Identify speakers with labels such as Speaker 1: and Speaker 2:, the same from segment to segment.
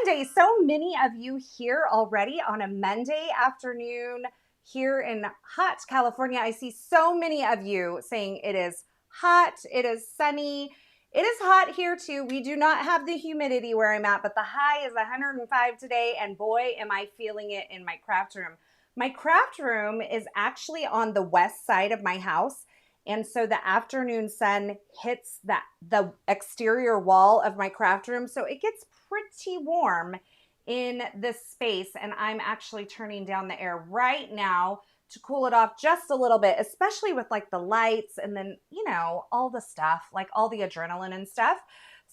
Speaker 1: Monday. So many of you here already on a Monday afternoon here in hot California. I see so many of you saying it is hot, it is sunny. It is hot here too. We do not have the humidity where I'm at, but the high is 105 today, and boy, am I feeling it in my craft room. My craft room is actually on the west side of my house, and so the afternoon sun hits the exterior wall of my craft room, so it gets pretty warm in this space, and I'm actually turning down the air right now to cool it off just a little bit, especially with like the lights and then, you know, all the stuff, like all the adrenaline and stuff.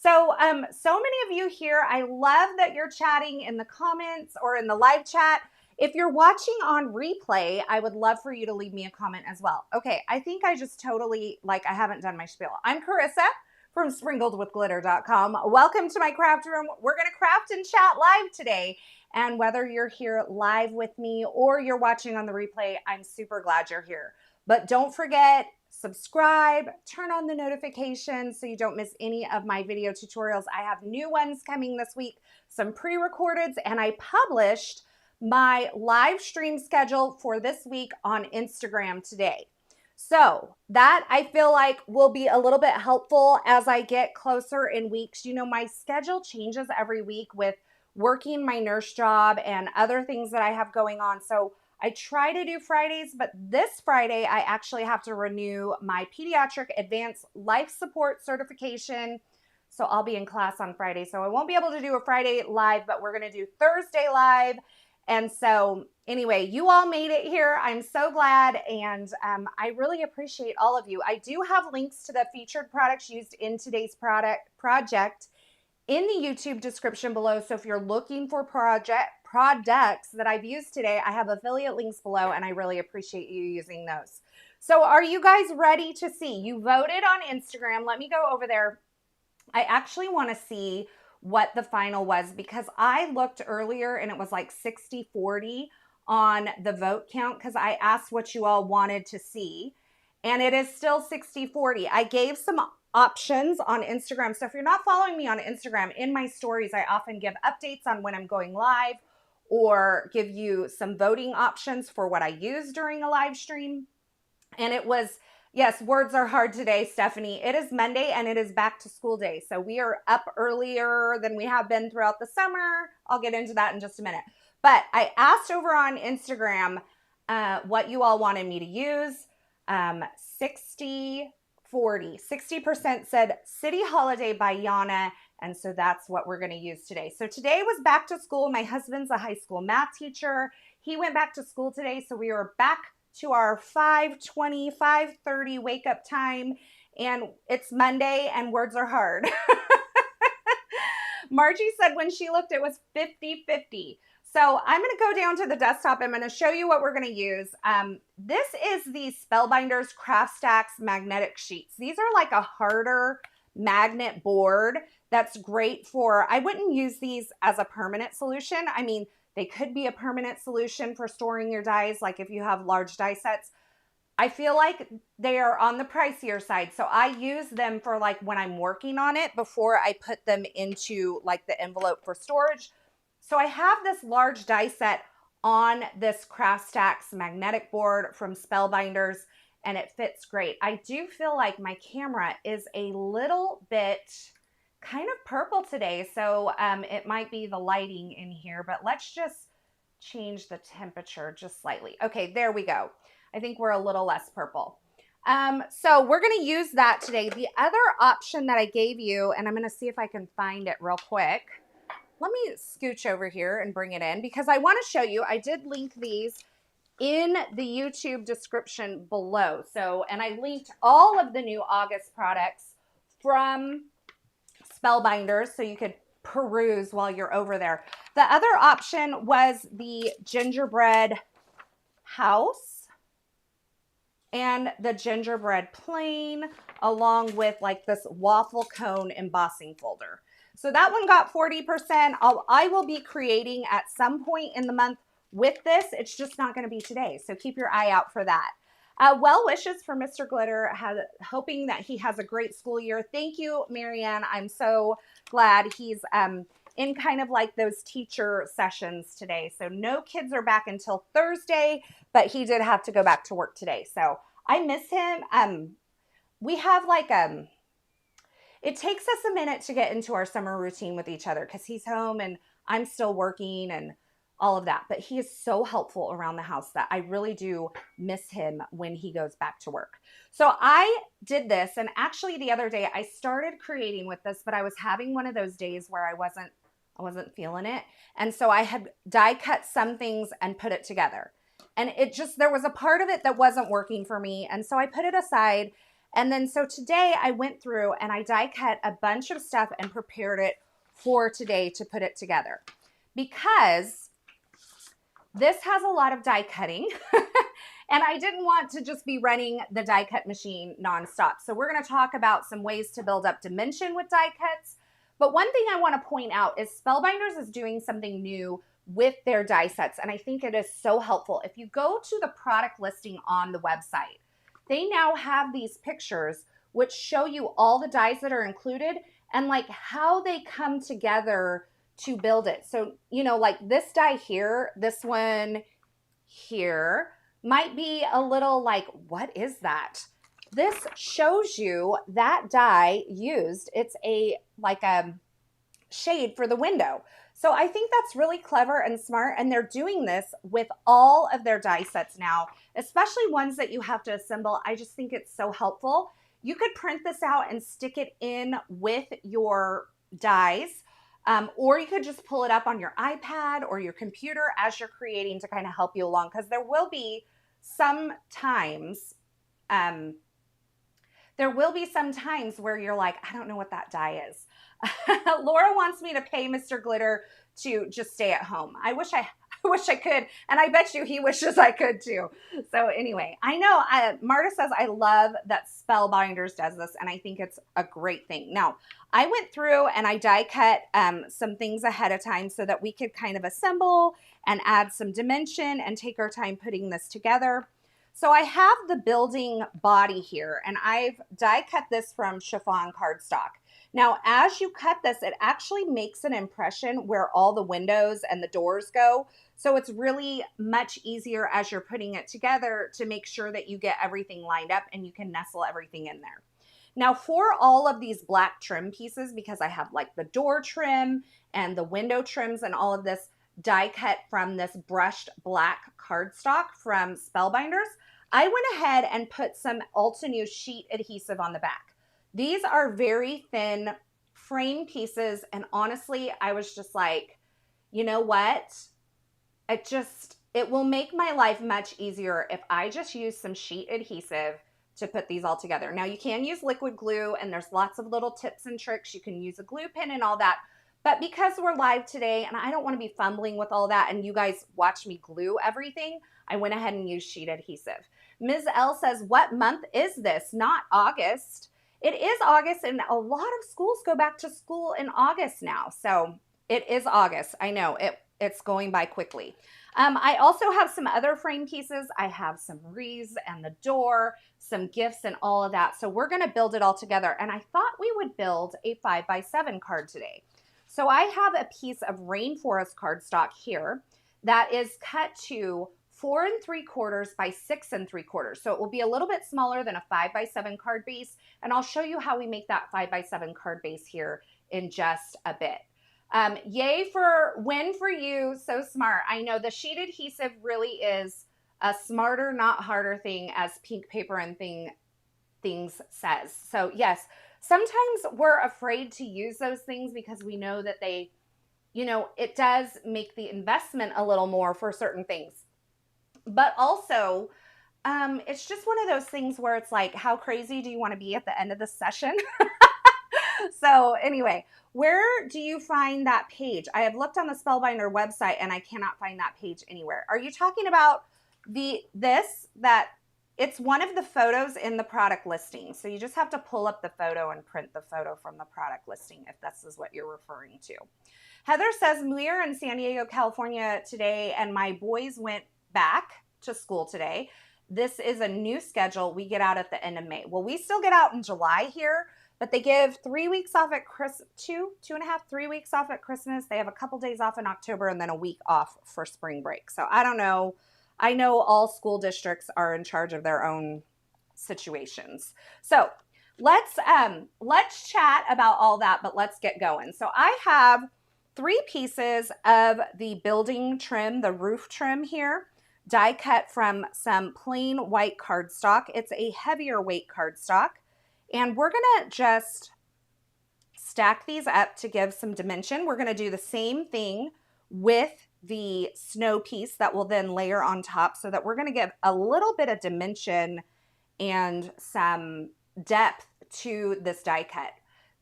Speaker 1: So many of you here, I love that you're chatting in the comments or in the live chat. If you're watching on replay, I would love for you to leave me a comment as well. Okay, I think I just totally, like, I haven't done my spiel. I'm Carissa from sprinkledwithglitter.com. Welcome to my craft room. We're gonna craft and chat live today. And whether you're here live with me or you're watching on the replay, I'm super glad you're here. But don't forget, subscribe, turn on the notifications so you don't miss any of my video tutorials. I have new ones coming this week, some pre-recordeds, and I published my live stream schedule for this week on Instagram today. So that I feel like will be a little bit helpful as I get closer in weeks. You know, my schedule changes every week with working my nurse job and other things that I have going on. So I try to do Fridays, but this Friday I actually have to renew my pediatric advanced life support certification. So I'll be in class on Friday. So I won't be able to do a Friday live, but we're going to do Thursday live. And so anyway, you all made it here. I'm so glad. And I really appreciate all of you. I do have links to the featured products used in today's project in the YouTube description below. So if you're looking for products that I've used today, I have affiliate links below, and I really appreciate you using those. So are you guys ready to see? You voted on Instagram. Let me go over there. I actually want to see what the final was, because I looked earlier and it was like 60-40 on the vote count, because I asked what you all wanted to see, and it is still 60-40. I gave some options on Instagram. So if you're not following me on Instagram, in my stories, I often give updates on when I'm going live or give you some voting options for what I use during a live stream. And it was, yes, words are hard today, Stephanie. It is Monday and it is back to school day. So we are up earlier than we have been throughout the summer. I'll get into that in just a minute. But I asked over on Instagram what you all wanted me to use. 60% said City Holiday by Yana, and so that's what we're going to use today. So today was back to school. My husband's a high school math teacher. He went back to school today, so we were back to our 5:20, 5:30 wake up time, and it's Monday and words are hard. Margie said when she looked it was 50-50. So I'm going to go down to the desktop. I'm going to show you what we're going to use. This is the Spellbinders Craft Stax magnetic sheets. These are like a harder magnet board that's great for, I wouldn't use these as a permanent solution. I mean, they could be a permanent solution for storing your dies, like if you have large die sets. I feel like they are on the pricier side. So I use them for like when I'm working on it before I put them into like the envelope for storage. So I have this large die set on this Craft Stax magnetic board from Spellbinders, and it fits great. I do feel like my camera is a little bit kind of purple today, so it might be the lighting in here, but let's just change the temperature just slightly. Okay, there we go. I think we're a little less purple. So we're going to use that today. The other option that I gave you, and I'm going to see if I can find it real quick. Let me scooch over here and bring it in, because I want to show you, I did link these in the YouTube description below. So, and I linked all of the new August products from Spellbinders so you could peruse while you're over there. The other option was the Gingerbread House and the Gingerbread Plain, along with like this waffle cone embossing folder. So that one got 40%. I will be creating at some point in the month with this. It's just not going to be today. So keep your eye out for that. Well wishes for Mr. Glitter, hoping that he has a great school year. Thank you, Marianne. I'm so glad he's in kind of like those teacher sessions today. So no kids are back until Thursday, but he did have to go back to work today. So I miss him. We have like, it takes us a minute to get into our summer routine with each other because he's home and I'm still working and all of that. But he is so helpful around the house that I really do miss him when he goes back to work. So I did this, and actually the other day I started creating with this, but I was having one of those days where I wasn't feeling it. And so I had die cut some things and put it together. And there was a part of it that wasn't working for me. And so I put it aside. And then so today I went through and I die cut a bunch of stuff and prepared it for today to put it together. Because this has a lot of die cutting and I didn't want to just be running the die cut machine nonstop. So we're going to talk about some ways to build up dimension with die cuts. But one thing I want to point out is Spellbinders is doing something new with their die sets. And I think it is so helpful. If you go to the product listing on the website, they now have these pictures which show you all the dies that are included and like how they come together to build it. So, like this die here, this one here might be a little like, what is that? This shows you that die used. It's a shade for the window. So I think that's really clever and smart. And they're doing this with all of their die sets now, especially ones that you have to assemble. I just think it's so helpful. You could print this out and stick it in with your dies, or you could just pull it up on your iPad or your computer as you're creating to kind of help you along. Because there will be some times, where you're like, I don't know what that die is. Laura wants me to pay Mr. Glitter to just stay at home. I wish I could, and I bet you he wishes I could too. So anyway, I know Marta says, I love that Spellbinders does this, and I think it's a great thing. Now, I went through and I die cut some things ahead of time so that we could kind of assemble and add some dimension and take our time putting this together. So I have the building body here, and I've die cut this from Chiffon cardstock. Now, as you cut this, it actually makes an impression where all the windows and the doors go. So it's really much easier as you're putting it together to make sure that you get everything lined up and you can nestle everything in there. Now, for all of these black trim pieces, because I have like the door trim and the window trims and all of this die cut from this brushed black cardstock from Spellbinders, I went ahead and put some Altenew sheet adhesive on the back. These are very thin frame pieces, and honestly, I was just like, you know what? It will make my life much easier if I just use some sheet adhesive to put these all together. Now, you can use liquid glue, and there's lots of little tips and tricks. You can use a glue pen and all that. But because we're live today, and I don't want to be fumbling with all that, and you guys watch me glue everything, I went ahead and used sheet adhesive. Ms. L says, what month is this? Not August. It is August, and a lot of schools go back to school in August now. So it is August. I know it's going by quickly. I also have some other frame pieces. I have some wreaths and the door, some gifts and all of that. So we're going to build it all together. And I thought we would build a 5x7 card today. So I have a piece of rainforest cardstock here that is cut to 4 3/4 by 6 3/4. So it will be a little bit smaller than a 5x7 card base. And I'll show you how we make that 5x7 card base here in just a bit. Yay for win for you. So smart. I know the sheet adhesive really is a smarter, not harder thing, as Pink Paper and Things says. So yes, sometimes we're afraid to use those things because we know that they, it does make the investment a little more for certain things. But also, it's just one of those things where it's like, how crazy do you want to be at the end of the session? So anyway, where do you find that page? I have looked on the Spellbinder website and I cannot find that page anywhere. Are you talking about it's one of the photos in the product listing. So you just have to pull up the photo and print the photo from the product listing if this is what you're referring to. Heather says, we're in San Diego, California today, and my boys went back to school today. This is a new schedule. We get out at the end of May. Well, we still get out in July here, but they give 3 weeks off at Christmas, 3 weeks off at Christmas. They have a couple days off in October and then a week off for spring break. So I don't know. I know all school districts are in charge of their own situations. So let's chat about all that, but let's get going. So I have 3 pieces of the building trim, the roof trim here, die cut from some plain white cardstock. It's a heavier weight cardstock. And we're gonna just stack these up to give some dimension. We're gonna do the same thing with the snow piece that will then layer on top, so that we're gonna give a little bit of dimension and some depth to this die cut.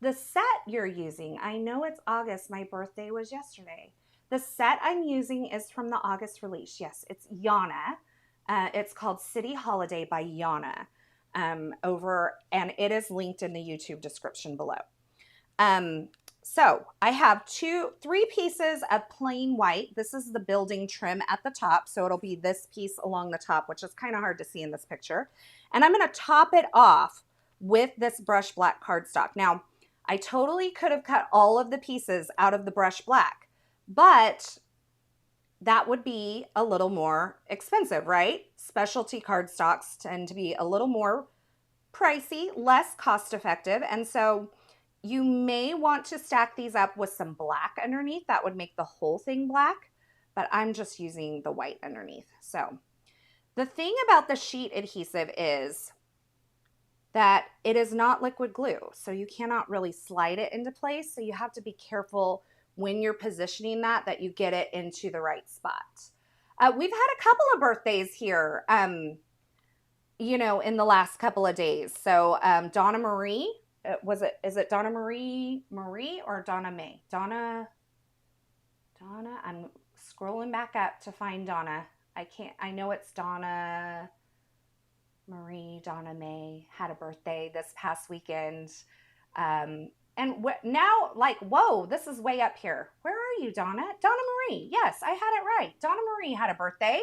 Speaker 1: The set you're using, I know it's August, my birthday was yesterday. The set I'm using is from the August release. Yes, it's Yana. It's called City Holiday by Yana. And it is linked in the YouTube description below. So I have 3 pieces of plain white. This is the building trim at the top. So it'll be this piece along the top, which is kind of hard to see in this picture. And I'm going to top it off with this brush black cardstock. Now, I totally could have cut all of the pieces out of the brush black, but that would be a little more expensive, right? Specialty cardstocks tend to be a little more pricey, less cost effective. And so you may want to stack these up with some black underneath. That would make the whole thing black, but I'm just using the white underneath. So the thing about the sheet adhesive is that it is not liquid glue, so you cannot really slide it into place. So you have to be careful when you're positioning that you get it into the right spot. We've had a couple of birthdays here, you know, in the last couple of days. So Donna Marie, is it Donna Marie or Donna May? Donna, I'm scrolling back up to find Donna. I know it's Donna May had a birthday this past weekend. And now, like, whoa, this is way up here. Where are you, Donna? Donna Marie. Yes, I had it right. Donna Marie had a birthday.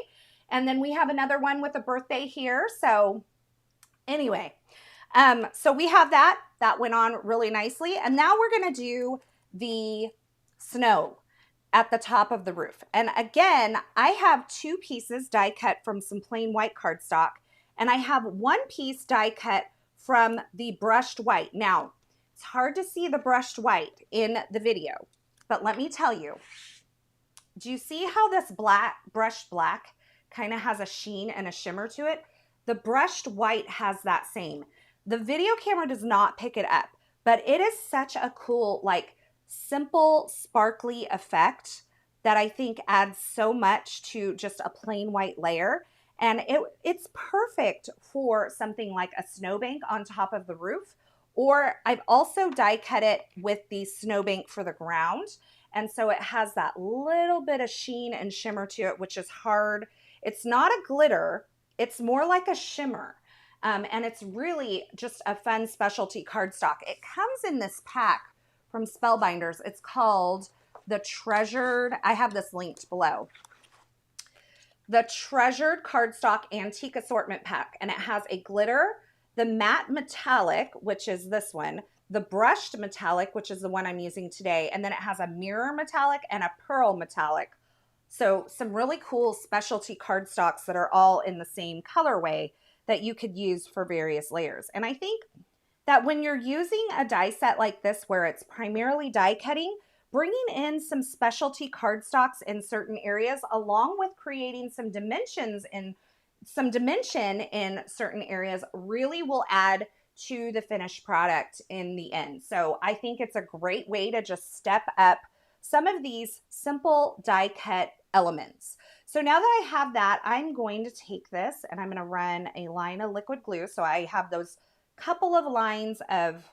Speaker 1: And then we have another one with a birthday here. So anyway, so we have that. That went on really nicely. And now we're going to do the snow at the top of the roof. And again, I have 2 pieces die cut from some plain white cardstock. And I have 1 piece die cut from the brushed white. Now, it's hard to see the brushed white in the video, but let me tell you, do you see how this brushed black kind of has a sheen and a shimmer to it? The brushed white has that same. The video camera does not pick it up, but it is such a cool, like, simple, sparkly effect that I think adds so much to just a plain white layer. And it's perfect for something like a snowbank on top of the roof. Or I've also die cut it with the snowbank for the ground. And so it has that little bit of sheen and shimmer to it, which is hard. It's not a glitter. It's more like a shimmer. And it's really just a fun specialty cardstock. It comes in this pack from Spellbinders. It's called the Treasured. I have this linked below. The Treasured Cardstock Antique Assortment Pack. And it has a glitter, the matte metallic, which is this one, the brushed metallic, which is the one I'm using today, and then it has a mirror metallic and a pearl metallic. So some really cool specialty cardstocks that are all in the same colorway that you could use for various layers. And I think that when you're using a die set like this, where it's primarily die cutting, bringing in some specialty cardstocks in certain areas, along with creating some dimension in certain areas, really will add to the finished product in the end. So I think it's a great way to just step up some of these simple die cut elements. So now that I have that, I'm going to take this and I'm going to run a line of liquid glue. So I have those couple of lines of,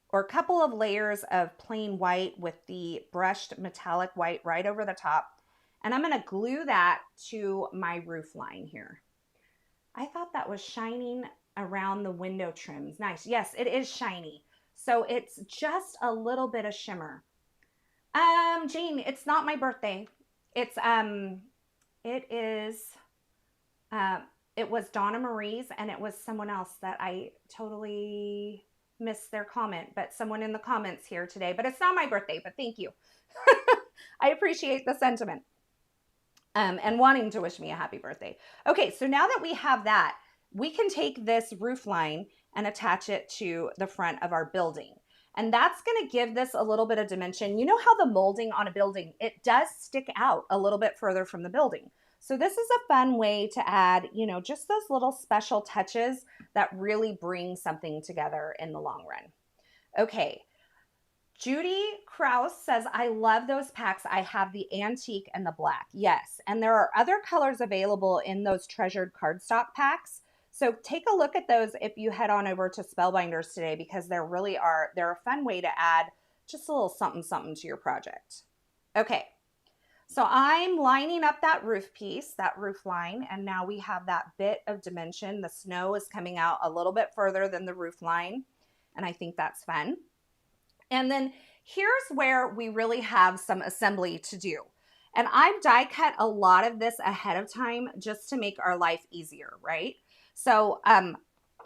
Speaker 1: or a couple of layers of plain white with the brushed metallic white right over the top. And I'm going to glue that to my roof line here. I thought that was shining around the window trims. Nice. Yes, it is shiny. So it's just a little bit of shimmer. Jane, it's not my birthday. It was Donna Marie's, and it was someone else that I totally miss their comment, but someone in the comments here today, but it's not my birthday, but thank you. I appreciate the sentiment and wanting to wish me a happy birthday. Okay, so now that we have that, we can take this roof line and attach it to the front of our building. And that's gonna give this a little bit of dimension. You know how the molding on a building, it does stick out a little bit further from the building. So this is a fun way to add, you know, just those little special touches that really bring something together in the long run. Okay, Judy Kraus says, I love those packs. I have the antique and the black. Yes, and there are other colors available in those treasured cardstock packs. So take a look at those if you head on over to Spellbinders today, because they're a fun way to add just a little something something to your project. Okay, so I'm lining up that roof piece, that roof line, and now we have that bit of dimension. The snow is coming out a little bit further than the roof line, and I think that's fun. And then here's where we really have some assembly to do. And I've die cut a lot of this ahead of time just to make our life easier, right? So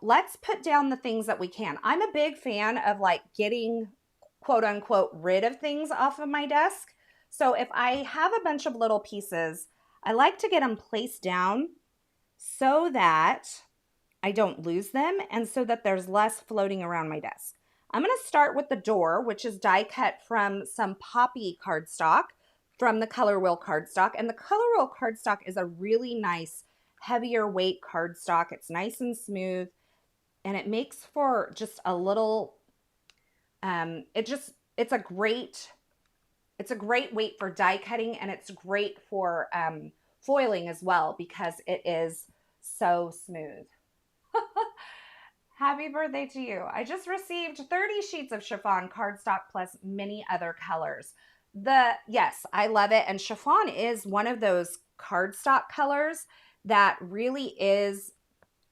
Speaker 1: let's put down the things that we can. I'm a big fan of like getting quote unquote rid of things off of my desk. So if I have a bunch of little pieces, I like to get them placed down so that I don't lose them and so that there's less floating around my desk. I'm going to start with the door, which is die cut from some poppy cardstock from the ColorWheel cardstock. And the ColorWheel cardstock is a really nice, heavier weight cardstock. It's nice and smooth, and it makes for just a little, it's a great weight for die cutting, and it's great for foiling as well because it is so smooth. Happy birthday to you. I just received 30 sheets of chiffon cardstock plus many other colors. Yes, I love it. And chiffon is one of those cardstock colors that really is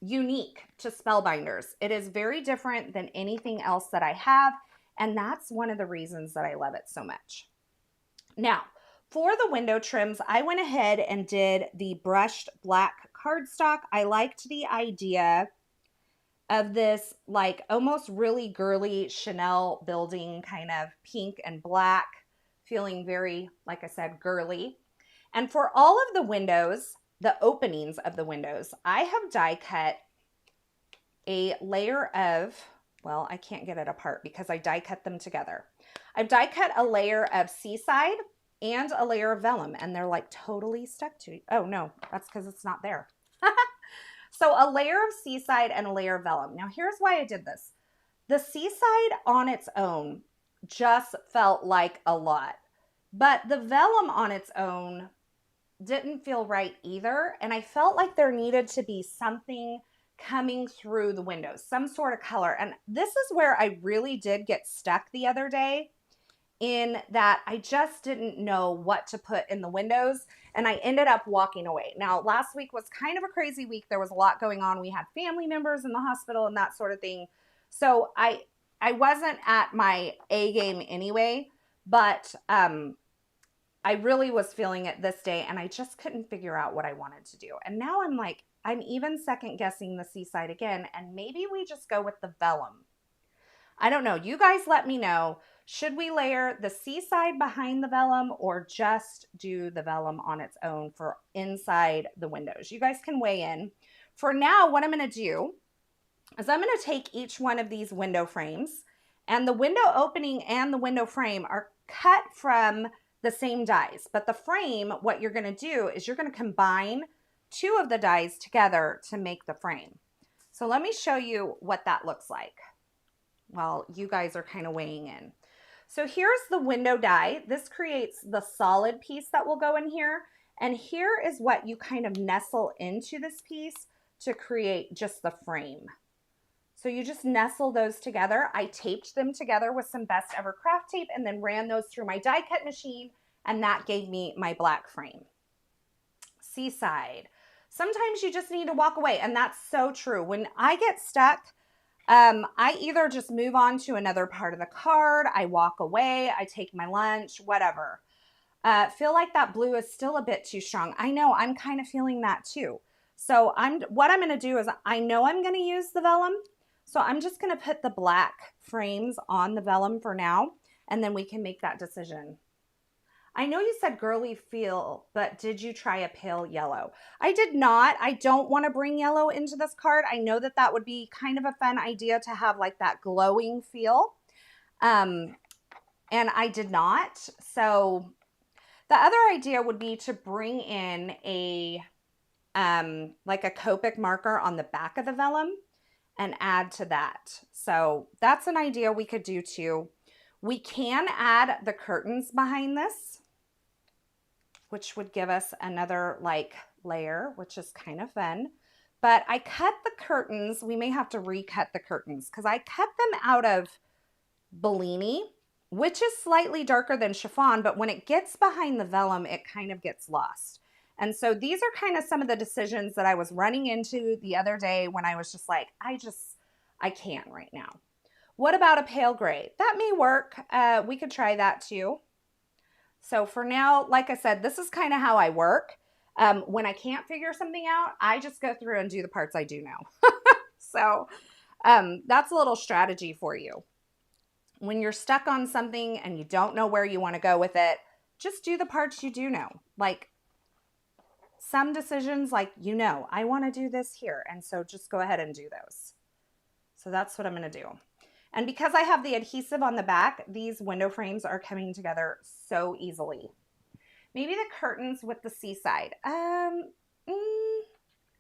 Speaker 1: unique to Spellbinders. It is very different than anything else that I have, and that's one of the reasons that I love it so much. Now, for the window trims, I went ahead and did the brushed black cardstock. I liked the idea of this like almost really girly Chanel building, kind of pink and black, feeling very, like I said, girly. And for all of the windows, the openings of the windows, I have die cut a layer of, well, I can't get it apart because I die cut them together. I've die cut a layer of Seaside and a layer of vellum, and they're like totally stuck to, oh no, that's because it's not there. So a layer of Seaside and a layer of vellum. Now here's why I did this. The Seaside on its own just felt like a lot, but the vellum on its own didn't feel right either. And I felt like there needed to be something coming through the windows, some sort of color. And this is where I really did get stuck the other day, in that I just didn't know what to put in the windows, and I ended up walking away. Now, last week was kind of a crazy week. There was a lot going on. We had family members in the hospital and that sort of thing. So I wasn't at my A game anyway, but I really was feeling it this day, and I just couldn't figure out what I wanted to do. And now I'm like, I'm even second guessing the Seaside again, and maybe we just go with the vellum. I don't know. You guys let me know. Should we layer the Seaside behind the vellum or just do the vellum on its own for inside the windows? You guys can weigh in. For now, what I'm going to do is I'm going to take each one of these window frames, and the window opening and the window frame are cut from the same dies. But the frame, what you're going to do is you're going to combine two of the dies together to make the frame. So let me show you what that looks like while you guys are kind of weighing in. So here's the window die. This creates the solid piece that will go in here. And here is what you kind of nestle into this piece to create just the frame. So you just nestle those together. I taped them together with some Best Ever Craft tape and then ran those through my die cut machine, and that gave me my black frame. Seaside. Sometimes you just need to walk away, and that's so true. When I get stuck, I either just move on to another part of the card, I walk away, I take my lunch, whatever. Feel like that blue is still a bit too strong. I know, I'm kind of feeling that too. So what I'm going to do is I know I'm going to use the vellum. So I'm just gonna put the black frames on the vellum for now, and then we can make that decision. I know you said girly feel, but did you try a pale yellow? I did not. I don't want to bring yellow into this card. I know that that would be kind of a fun idea to have like that glowing feel. And I did not. So the other idea would be to bring in a like a Copic marker on the back of the vellum and add to that. So that's an idea we could do too. We can add the curtains behind this, which would give us another like layer, which is kind of fun. But I cut the curtains. We may have to recut the curtains because I cut them out of Bellini, which is slightly darker than chiffon, but when it gets behind the vellum, it kind of gets lost. And so these are kind of some of the decisions that I was running into the other day when I was just like, I can't right now. What about a pale gray? That may work. We could try that too. So for now, like I said, this is kind of how I work. When I can't figure something out, I just go through and do the parts I do know. So that's a little strategy for you. When you're stuck on something and you don't know where you want to go with it, just do the parts you do know. Like some decisions, like, you know, I want to do this here. And so just go ahead and do those. So that's what I'm going to do. And because I have the adhesive on the back, these window frames are coming together so easily. Maybe the curtains with the Seaside. I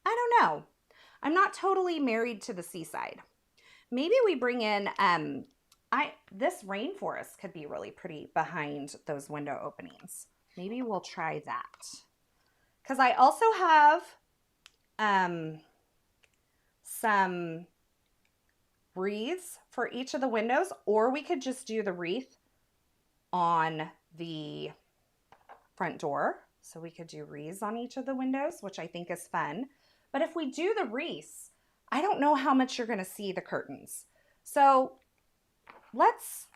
Speaker 1: don't know. I'm not totally married to the Seaside. Maybe we bring in, this rainforest could be really pretty behind those window openings. Maybe we'll try that. Because I also have some wreaths for each of the windows, or we could just do the wreath on the front door. So we could do wreaths on each of the windows, which I think is fun. But if we do the wreaths, I don't know how much you're going to see the curtains. So let's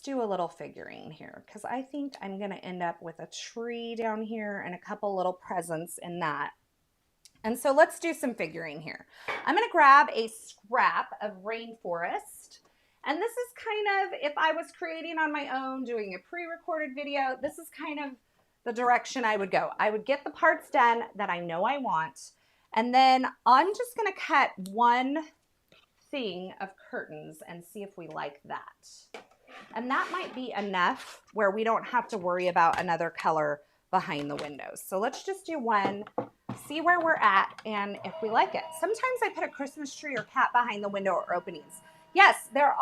Speaker 1: do a little figuring here, because I think I'm going to end up with a tree down here and a couple little presents in that. And so let's do some figuring here. I'm going to grab a scrap of rainforest. And this is kind of, if I was creating on my own, doing a pre-recorded video, this is kind of the direction I would go. I would get the parts done that I know I want. And then I'm just going to cut one thing of curtains and see if we like that. And that might be enough where we don't have to worry about another color behind the windows. So let's just do one, see where we're at, and if we like it. Sometimes I put a Christmas tree or cat behind the window or openings. Yes, there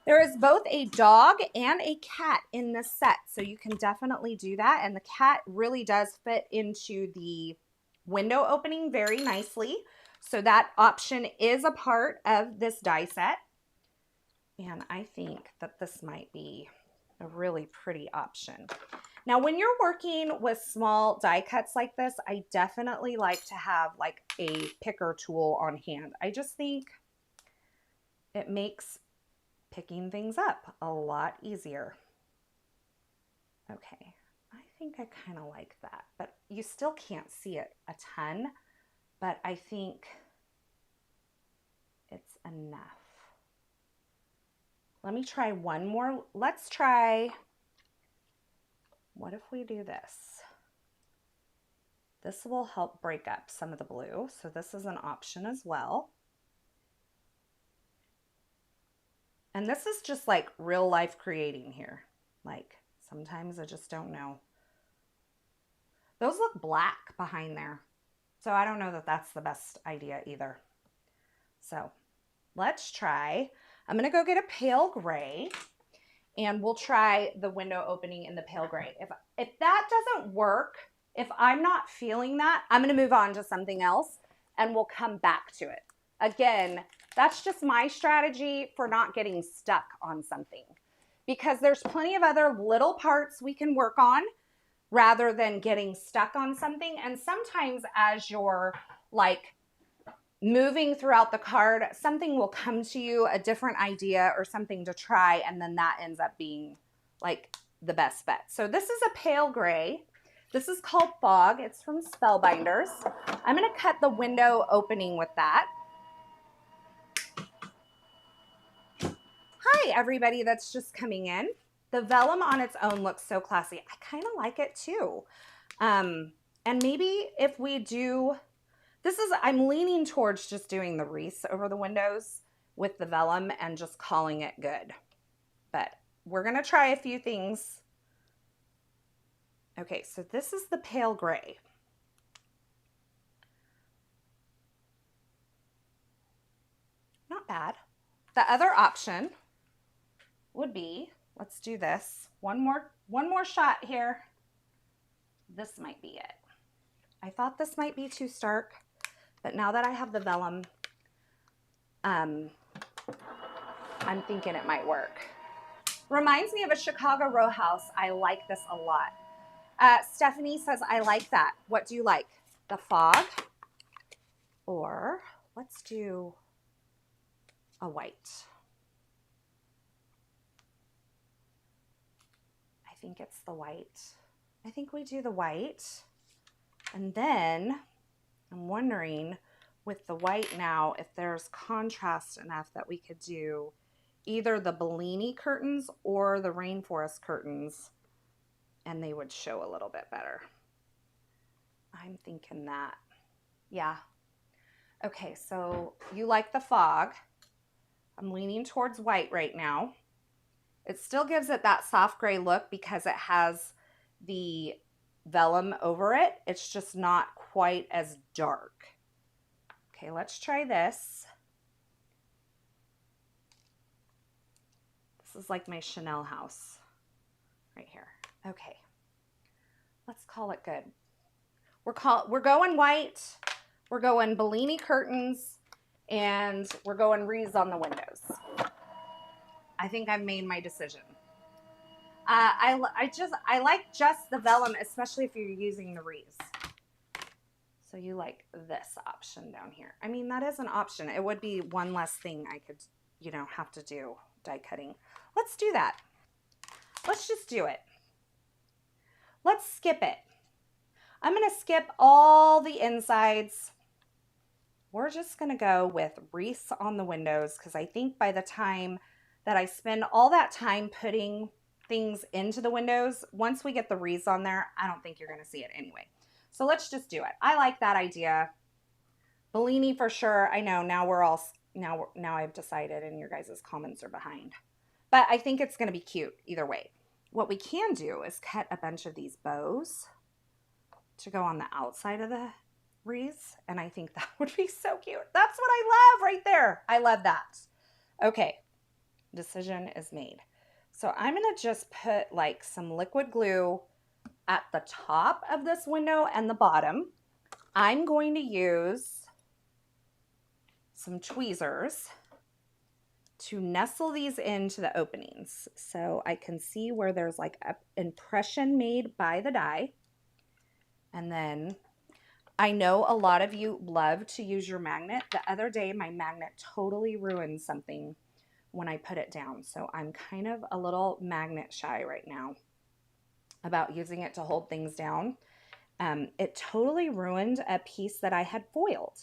Speaker 1: is both a dog and a cat in this set, so you can definitely do that. And the cat really does fit into the window opening very nicely. So that option is a part of this die set. And I think that this might be a really pretty option. Now, when you're working with small die cuts like this, I definitely like to have like a picker tool on hand. I just think it makes picking things up a lot easier. Okay, I think I kind of like that, but you still can't see it a ton, but I think it's enough. Let me try one more. Let's try, what if we do this? This will help break up some of the blue, so this is an option as well. And this is just like real life creating here. Like sometimes I just don't know. Those look black behind there. So I don't know that that's the best idea either. So let's try, I'm gonna go get a pale gray and we'll try the window opening in the pale gray. If that doesn't work, if I'm not feeling that, I'm gonna move on to something else and we'll come back to it. Again, that's just my strategy for not getting stuck on something, because there's plenty of other little parts we can work on rather than getting stuck on something. And sometimes as you're like moving throughout the card, something will come to you, a different idea or something to try, and then that ends up being like the best bet. So this is a pale gray. This is called Fog. It's from Spellbinders. I'm going to cut the window opening with that. Hi, everybody that's just coming in. The vellum on its own looks so classy. I kind of like it too. And maybe if we do, I'm leaning towards just doing the wreaths over the windows with the vellum and just calling it good. But we're going to try a few things. Okay, so this is the pale gray. Not bad. The other option would be, let's do this. One more shot here. This might be it. I thought this might be too stark, but now that I have the vellum, I'm thinking it might work. Reminds me of a Chicago row house. I like this a lot. Stephanie says, I like that. What do you like? The fog? Or let's do a white. I think it's the white. I think we do the white. And then I'm wondering with the white now if there's contrast enough that we could do either the Bellini curtains or the rainforest curtains, and they would show a little bit better. I'm thinking that. Yeah. Okay, so you like the fog. I'm leaning towards white right now. It still gives it that soft gray look because it has the vellum over it. It's just not quite as dark. Okay, let's try this. This is like my Chanel house right here. Okay, let's call it good. We're going white, we're going Bellini curtains, and we're going wreaths on the windows. I think I've made my decision. I like just the vellum, especially if you're using the wreaths. So you like this option down here. I mean, that is an option. It would be one less thing I could, have to do die cutting. Let's do that. Let's just do it. Let's skip it. I'm going to skip all the insides. We're just going to go with wreaths on the windows because I think by the time that I spend all that time putting things into the windows, once we get the wreaths on there, I don't think you're going to see it anyway. So let's just do it. I like that idea. Bellini for sure. I know now I've decided and your guys' comments are behind. But I think it's going to be cute either way. What we can do is cut a bunch of these bows to go on the outside of the wreaths, and I think that would be so cute. That's what I love right there. I love that. Okay, decision is made. So I'm going to just put like some liquid glue at the top of this window and the bottom. I'm going to use some tweezers to nestle these into the openings so I can see where there's like an impression made by the die. And then I know a lot of you love to use your magnet. The other day, my magnet totally ruined something when I put it down. So I'm kind of a little magnet shy right now about using it to hold things down. It totally ruined a piece that I had foiled.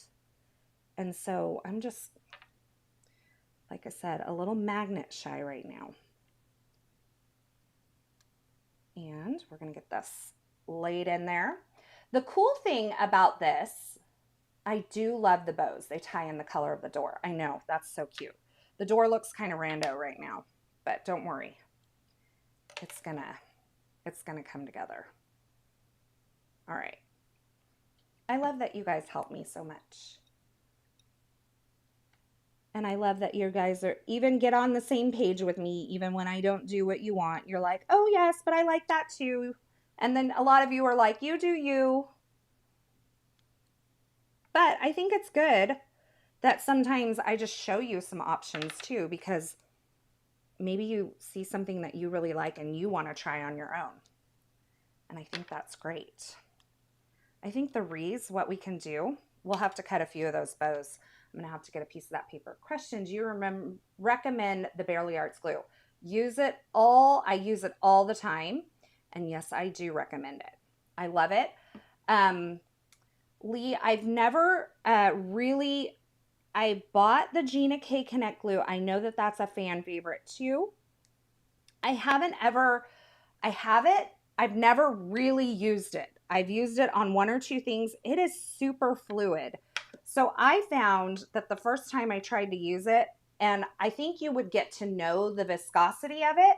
Speaker 1: And so I'm just, like I said, a little magnet shy right now. And we're going to get this laid in there. The cool thing about this, I do love the bows. They tie in the color of the door. I know, that's so cute. The door looks kind of rando right now, but don't worry. It's gonna come together. All right. I love that you guys help me so much. And I love that you guys even get on the same page with me, even when I don't do what you want. You're like, oh yes, but I like that too. And then a lot of you are like, you do you. But I think it's good that sometimes I just show you some options too, because maybe you see something that you really like and you want to try on your own. And I think that's great. I think the wreaths, what we can do, we'll have to cut a few of those bows. I'm going to have to get a piece of that paper. Question, do you recommend the Bearly Arts glue? Use it all. I use it all the time. And yes, I do recommend it. I love it. Lee, I've never really, I bought the Gina K Connect glue. I know that that's a fan favorite too. I haven't ever, I have it. I've never really used it. I've used it on one or two things. It is super fluid. So I found that the first time I tried to use it, and I think you would get to know the viscosity of it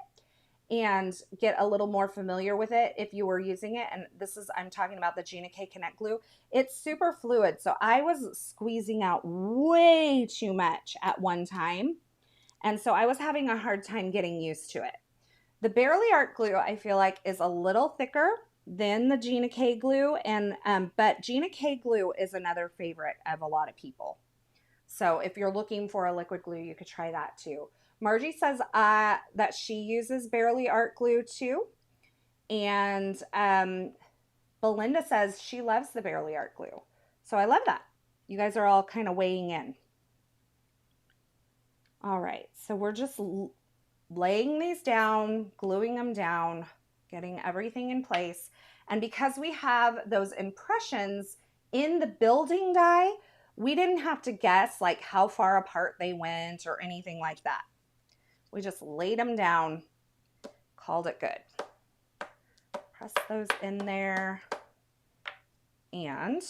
Speaker 1: and get a little more familiar with it if you were using it. And this is, I'm talking about the Gina K Connect glue. It's super fluid. So I was squeezing out way too much at one time. And so I was having a hard time getting used to it. The Barely Art glue, I feel like, is a little thicker than the Gina K glue. And, but Gina K glue is another favorite of a lot of people. So if you're looking for a liquid glue, you could try that too. Margie says that she uses Barely Art glue too. And Belinda says she loves the Barely Art glue. So I love that. You guys are all kind of weighing in. All right, so we're just laying these down, gluing them down, getting everything in place. And because we have those impressions in the building die, we didn't have to guess like how far apart they went or anything like that. We just laid them down, called it good. Press those in there. And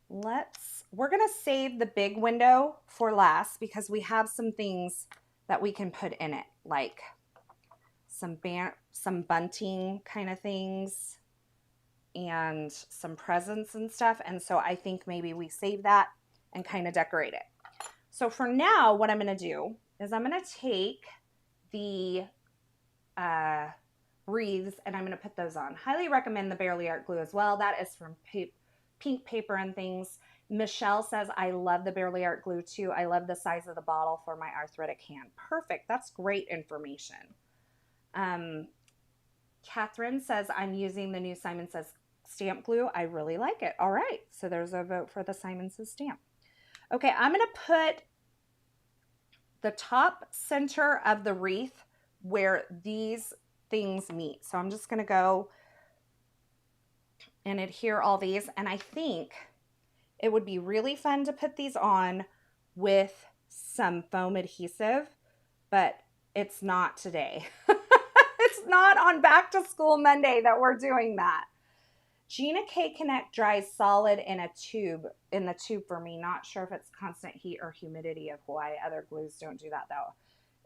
Speaker 1: we're gonna save the big window for last because we have some things that we can put in it, like some bunting kind of things and some presents and stuff. And so I think maybe we save that and kind of decorate it. So for now, what I'm gonna do is I'm gonna take the wreaths and I'm gonna put those on. Highly recommend the Barely Art glue as well. That is from Pink Paper and Things. Michelle says, I love the Barely Art glue too. I love the size of the bottle for my arthritic hand. Perfect. That's great information. Catherine says, I'm using the new Simon Says stamp glue. I really like it. All right. So there's a vote for the Simon Says stamp. Okay. I'm going to put the top center of the wreath where these things meet. So I'm just going to go and adhere all these. And I think it would be really fun to put these on with some foam adhesive, but it's not today. It's not on Back to School Monday that we're doing that. Gina K Connect dries solid in the tube for me. Not sure if it's constant heat or humidity of why other glues don't do that though.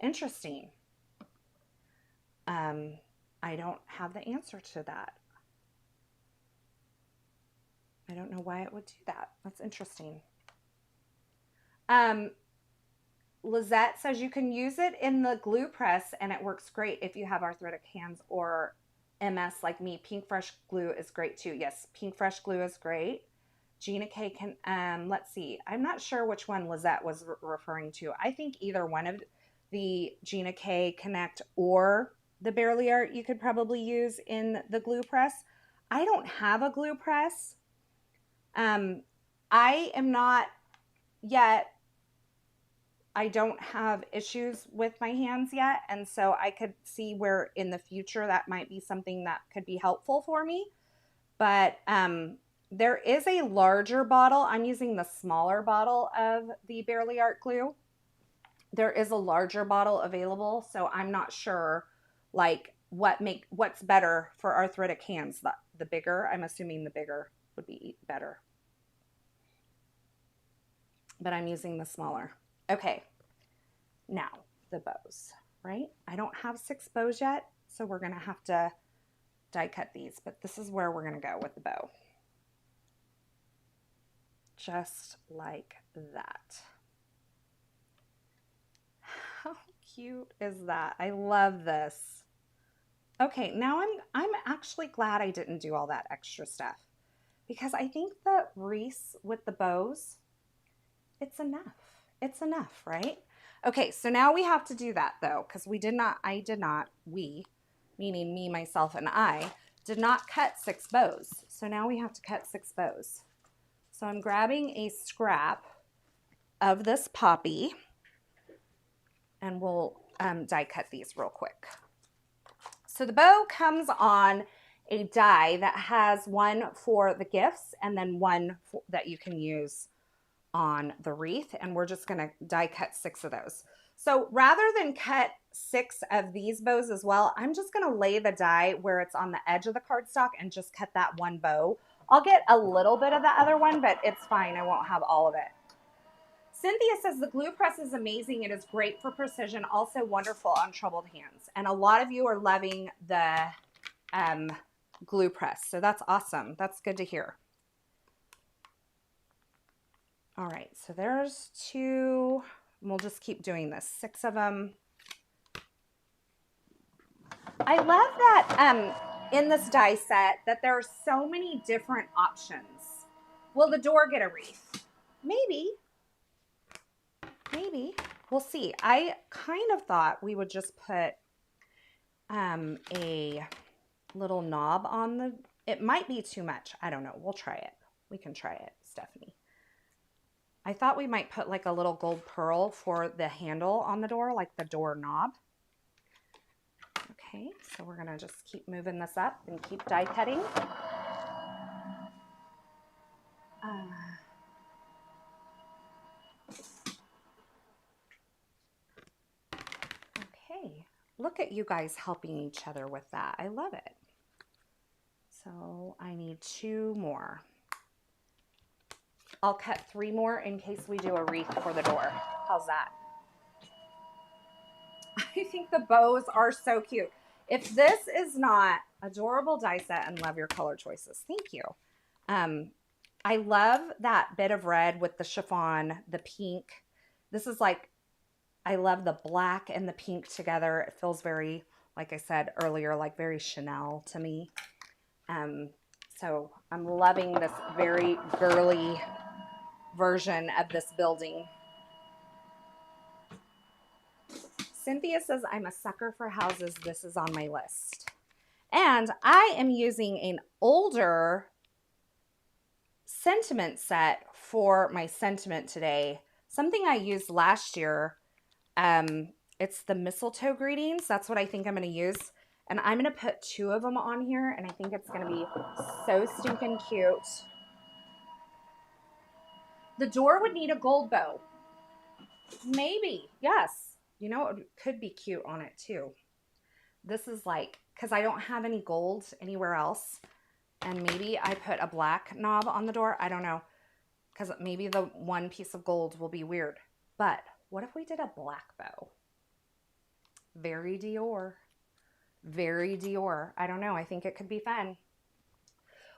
Speaker 1: Interesting. I don't have the answer to that. I don't know why it would do that. That's interesting. Lizette says you can use it in the glue press and it works great if you have arthritic hands or MS like me. Pink Fresh glue is great too. Yes, Pink Fresh glue is great. Gina K can, let's see. I'm not sure which one Lizette was referring to. I think either one of the Gina K Connect or the Barely Art you could probably use in the glue press. I don't have a glue press. I am not yet, I don't have issues with my hands yet. And so I could see where in the future that might be something that could be helpful for me. But there is a larger bottle. I'm using the smaller bottle of the Barely Art glue. There is a larger bottle available. So I'm not sure like what's better for arthritic hands. The bigger, I'm assuming the bigger would be better. But I'm using the smaller. Okay, now the bows, right? I don't have 6 bows yet, so we're gonna have to die cut these, but this is where we're gonna go with the bow. Just like that. How cute is that? I love this. Okay, now I'm actually glad I didn't do all that extra stuff because I think the wreaths with the bows, it's enough. It's enough, right? Okay, so now we have to do that though, because we, meaning me, myself, and I, did not cut 6 bows. So now we have to cut 6 bows. So I'm grabbing a scrap of this poppy and we'll die cut these real quick. So the bow comes on a die that has one for the gifts and then one that you can use on the wreath. And we're just going to die cut 6 of those. So rather than cut 6 of these bows as well, I'm just going to lay the die where it's on the edge of the cardstock and just cut that one bow. I'll get a little bit of the other one, but it's fine. I won't have all of it. Cynthia says the glue press is amazing. It is great for precision, also wonderful on troubled hands. And a lot of you are loving the glue press. So that's awesome. That's good to hear. All right, so there's 2. We'll just keep doing this. 6 of them. I love that in this die set that there are so many different options. Will the door get a wreath? Maybe. Maybe. We'll see. I kind of thought we would just put a little knob on the, it might be too much. I don't know. We'll try it. We can try it, Stephanie. I thought we might put like a little gold pearl for the handle on the door, like the door knob. Okay, so we're gonna just keep moving this up and keep die cutting. Okay, look at you guys helping each other with that. I love it. So I need 2 more. I'll cut 3 more in case we do a wreath for the door. How's that? I think the bows are so cute. If this is not adorable die set, and love your color choices. Thank you. I love that bit of red with the chiffon, the pink. This is like, I love the black and the pink together. It feels very, like I said earlier, like very Chanel to me. So I'm loving this very girly version of this building. Cynthia says, I'm a sucker for houses. This is on my list. And I am using an older sentiment set for my sentiment today. Something I used last year. It's the mistletoe greetings. That's what I think I'm going to use. And I'm going to put 2 of them on here. And I think it's going to be so stinking cute. The door would need a gold bow. Maybe. Yes. You know, it could be cute on it too. This is like, because I don't have any gold anywhere else. And maybe I put a black knob on the door. I don't know. Because maybe the one piece of gold will be weird. But what if we did a black bow? Very Dior. Very Dior. I don't know. I think it could be fun.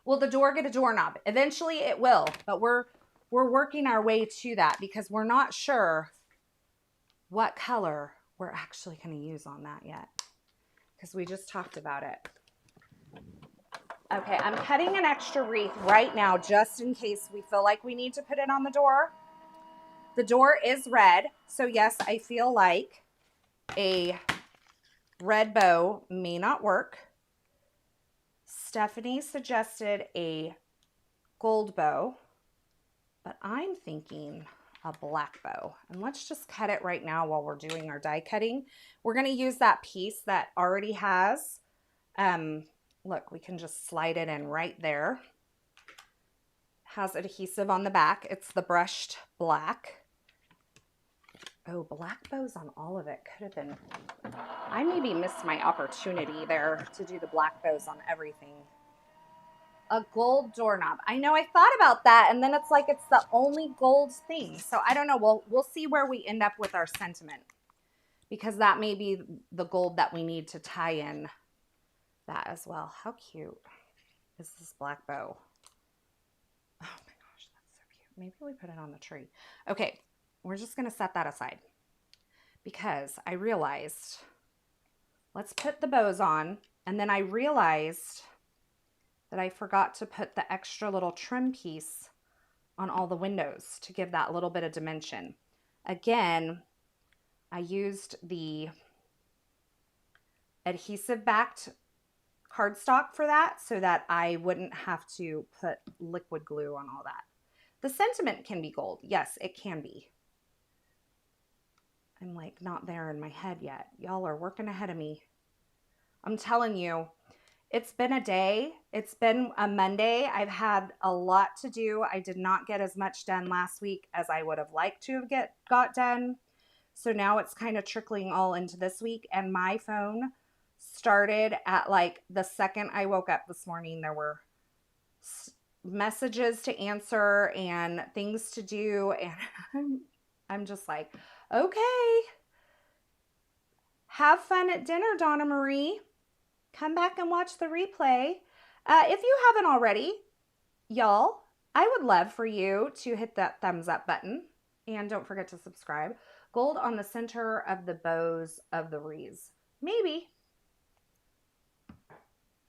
Speaker 1: Will the door get a doorknob? Eventually it will. But we're working our way to that because we're not sure what color we're actually going to use on that yet. Because we just talked about it. Okay, I'm cutting an extra wreath right now just in case we feel like we need to put it on the door. The door is red, so yes, I feel like a red bow may not work. Stephanie suggested a gold bow, but I'm thinking a black bow. And let's just cut it right now while we're doing our die cutting. We're going to use that piece that already has, look, we can just slide it in right there. Has adhesive on the back. It's the brushed black. Oh, black bows on all of it. Could have been, I maybe missed my opportunity there to do the black bows on everything. A gold doorknob. I know I thought about that and then it's like it's the only gold thing. So I don't know. We'll see where we end up with our sentiment because that may be the gold that we need to tie in that as well. How cute is this black bow? Oh my gosh, that's so cute. Maybe we put it on the tree. Okay, we're just going to set that aside because I realized, let's put the bows on. And then I realized that I forgot to put the extra little trim piece on all the windows to give that little bit of dimension. Again, I used the adhesive backed cardstock for that so that I wouldn't have to put liquid glue on all that. The sentiment can be gold. Yes, it can be. I'm like not there in my head yet. Y'all are working ahead of me. I'm telling you, It's been a day. It's been a Monday. I've had a lot to do. I did not get as much done last week as I would have liked to have got done. So now it's kind of trickling all into this week. And my phone started at like the second I woke up this morning. There were messages to answer and things to do. And I'm just like, okay, have fun at dinner, Donna Marie. Come back and watch the replay. If you haven't already, y'all, I would love for you to hit that thumbs up button. And don't forget to subscribe. Gold on the center of the bows of the wreaths. Maybe.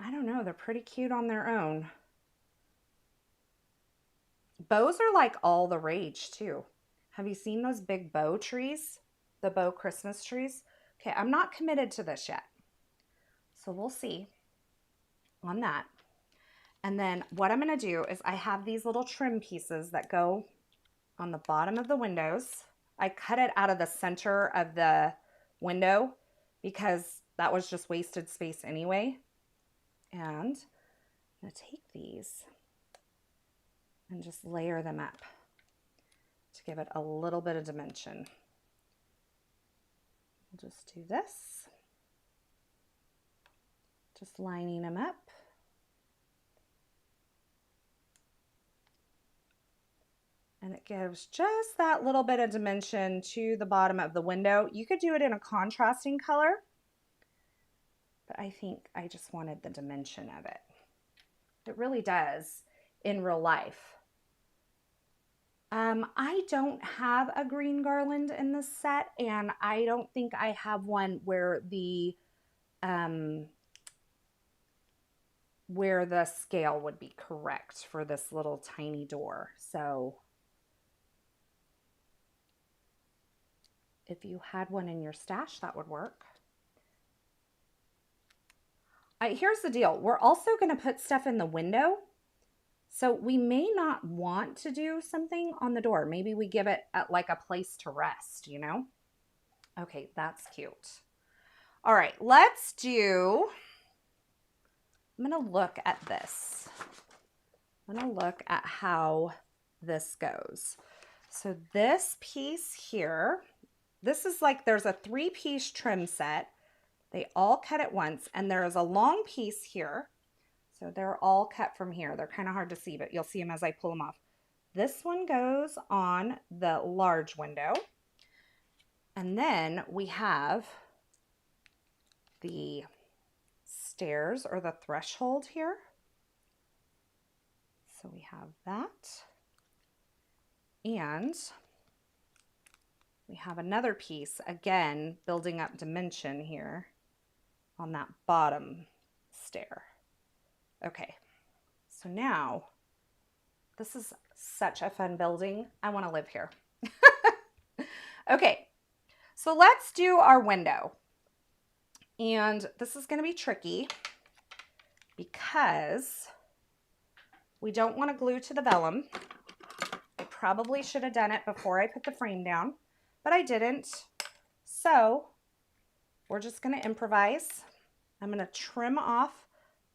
Speaker 1: I don't know. They're pretty cute on their own. Bows are like all the rage too. Have you seen those big bow trees? The bow Christmas trees? Okay, I'm not committed to this yet. So we'll see on that. And then what I'm going to do is I have these little trim pieces that go on the bottom of the windows. I cut it out of the center of the window because that was just wasted space anyway. And I'm going to take these and just layer them up to give it a little bit of dimension. We'll just do this. Just lining them up. And it gives just that little bit of dimension to the bottom of the window. You could do it in a contrasting color, but I think I just wanted the dimension of it. It really does in real life. I don't have a green garland in this set, and I don't think I have one where the scale would be correct for this little tiny door. So if you had one in your stash, that would work. Here's the deal. We're also going to put stuff in the window. So we may not want to do something on the door. Maybe we give it like a place to rest, you know? Okay, that's cute. All right, let's do... I'm going to look at this. I'm going to look at how this goes. So this piece here, this is like there's a 3-piece trim set. They all cut at once, and there is a long piece here. So they're all cut from here. They're kind of hard to see, but you'll see them as I pull them off. This one goes on the large window. And then we have the stairs or the threshold here. So we have that. And we have another piece, again, building up dimension here on that bottom stair. Okay, so now this is such a fun building. I want to live here. Okay, so let's do our window. And this is going to be tricky because we don't want to glue to the vellum. I probably should have done it before I put the frame down, but I didn't. So we're just going to improvise. I'm going to trim off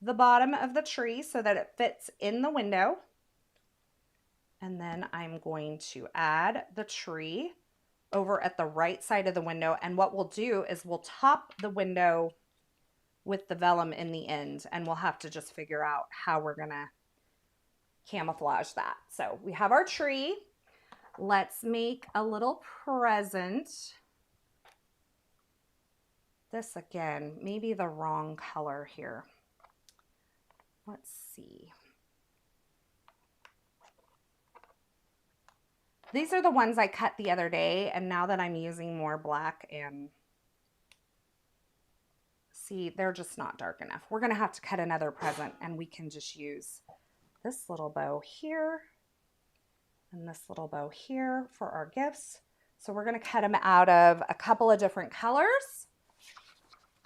Speaker 1: the bottom of the tree so that it fits in the window. And then I'm going to add the tree over at the right side of the window. And what we'll do is we'll top the window with the vellum in the end, and we'll have to just figure out how we're going to camouflage that. So we have our tree. Let's make a little present. This again, maybe the wrong color here. Let's see. These are the ones I cut the other day, and now that I'm using more black and see, they're just not dark enough. We're going to have to cut another present, and we can just use this little bow here and this little bow here for our gifts. So we're going to cut them out of a couple of different colors.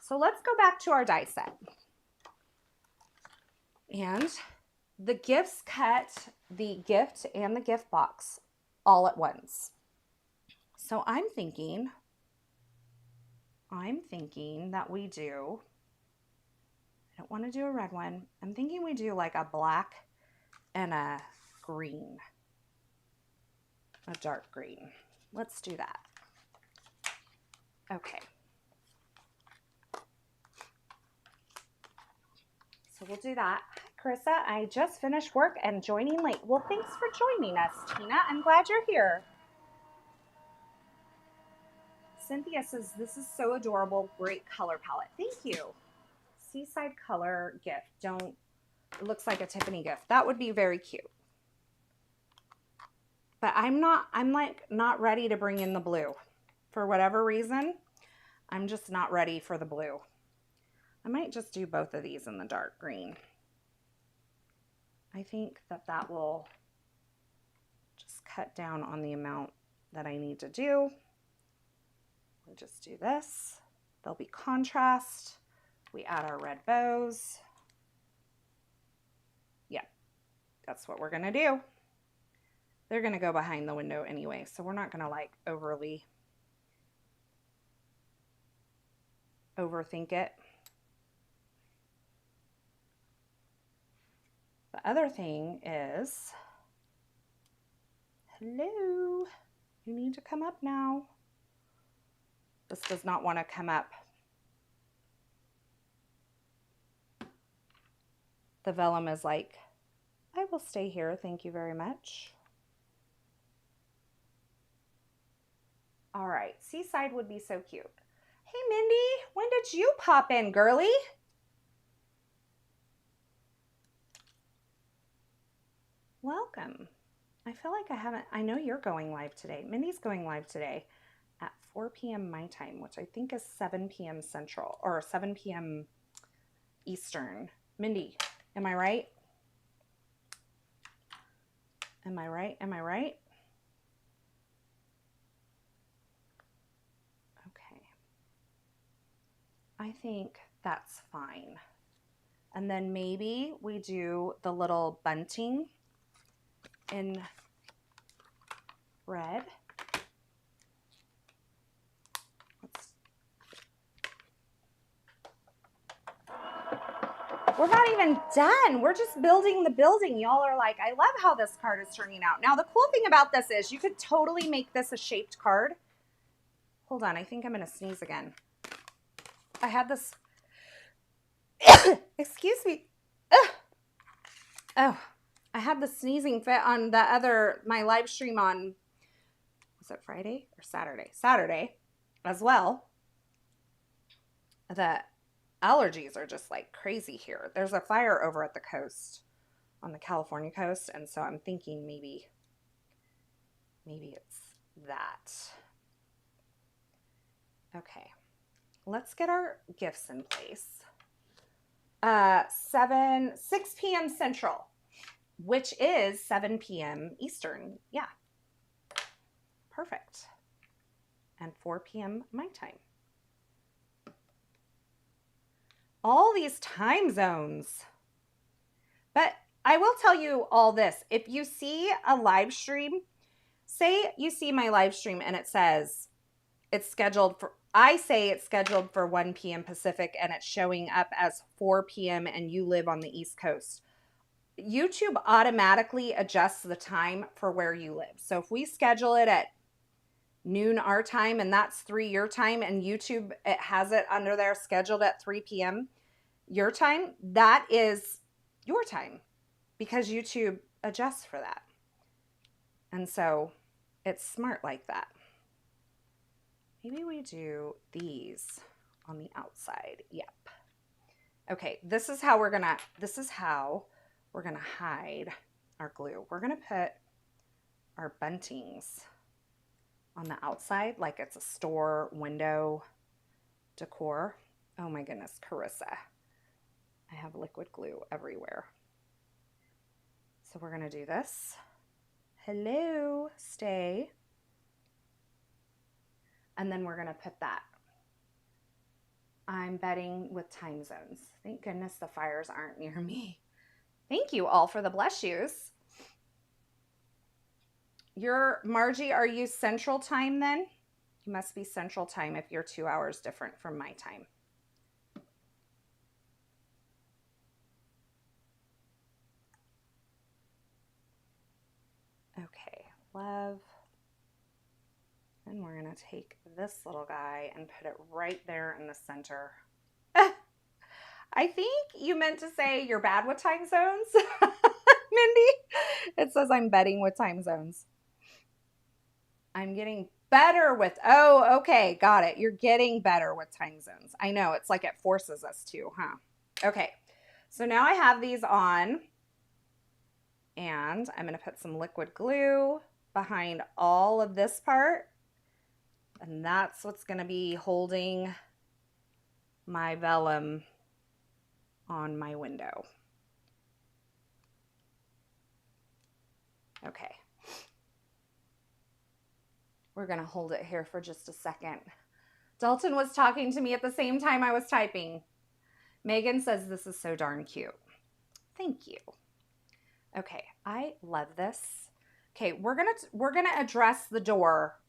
Speaker 1: So let's go back to our die set. And the gifts cut the gift and the gift box all at once. So I'm thinking that we do, I don't want to do a red one. I'm thinking we do like a black and a green, a dark green. Let's do that. Okay. So we'll do that. Carissa, I just finished work and joining late. Well, thanks for joining us, Tina. I'm glad you're here. Cynthia says, this is so adorable. Great color palette. Thank you. Seaside color gift. It looks like a Tiffany gift. That would be very cute. But I'm like not ready to bring in the blue. For whatever reason, I'm just not ready for the blue. I might just do both of these in the dark green. I think that will just cut down on the amount that I need to do. We'll just do this. There'll be contrast. We add our red bows. Yeah, that's what we're gonna do. They're gonna go behind the window anyway, so we're not gonna like overly overthink it. The other thing is, hello, you need to come up now. This does not want to come up. The vellum is like, I will stay here, thank you very much. All right, Seaside would be so cute. Hey Mindy, when did you pop in, girly? Welcome. I feel like I know you're going live today. Mindy's going live today at 4 p.m. my time, which I think is 7 p.m. Central or 7 p.m. Eastern. Mindy, am I right? Am I right? Am I right? Okay. I think that's fine. And then maybe we do the little bunting in red. We're not even done. We're just building the building. Y'all are like, I love how this card is turning out. Now, the cool thing about this is you could totally make this a shaped card. Hold on, I think I'm going to sneeze again. I had this, excuse me. Oh, I had the sneezing fit on my live stream on, was it Friday or Saturday? Saturday as well. The allergies are just like crazy here. There's a fire over at the coast, on the California coast, and so I'm thinking maybe it's that. Okay, let's get our gifts in place. 6 p.m. Central, which is 7 p.m. Eastern. Yeah, perfect. And 4 p.m. my time. All these time zones. But I will tell you all this. If you see a live stream, say you see my live stream and it says it's scheduled for, I say it's scheduled for 1 p.m. Pacific and it's showing up as 4 p.m. and you live on the East Coast. YouTube automatically adjusts the time for where you live. So if we schedule it at noon our time and that's 3 your time, and YouTube, it has it under there scheduled at 3 p.m. your time, that is your time because YouTube adjusts for that. And so it's smart like that. Maybe we do these on the outside. Yep. Okay, this is how we're gonna hide our glue. We're gonna put our buntings on the outside like it's a store window decor. Oh my goodness, Carissa. I have liquid glue everywhere. So we're gonna do this. Hello, stay. And then we're gonna put that. I'm betting with time zones. Thank goodness the fires aren't near me. Thank you all for the bless yous. Margie, are you Central Time then? You must be Central Time if you're 2 hours different from my time. take this little guy and put it right there in the center. I think you meant to say you're bad with time zones, Mindy. It says I'm betting with time zones. I'm getting better with, oh, okay, got it. You're getting better with time zones. I know, it's like it forces us to, huh? Okay, so now I have these on, and I'm gonna put some liquid glue behind all of this part, and that's what's gonna be holding my vellum on my window. Okay. We're gonna hold it here for just a second. Dalton was talking to me at the same time I was typing. Megan says this is so darn cute. Thank you. Okay, I love this. Okay, we're gonna address the door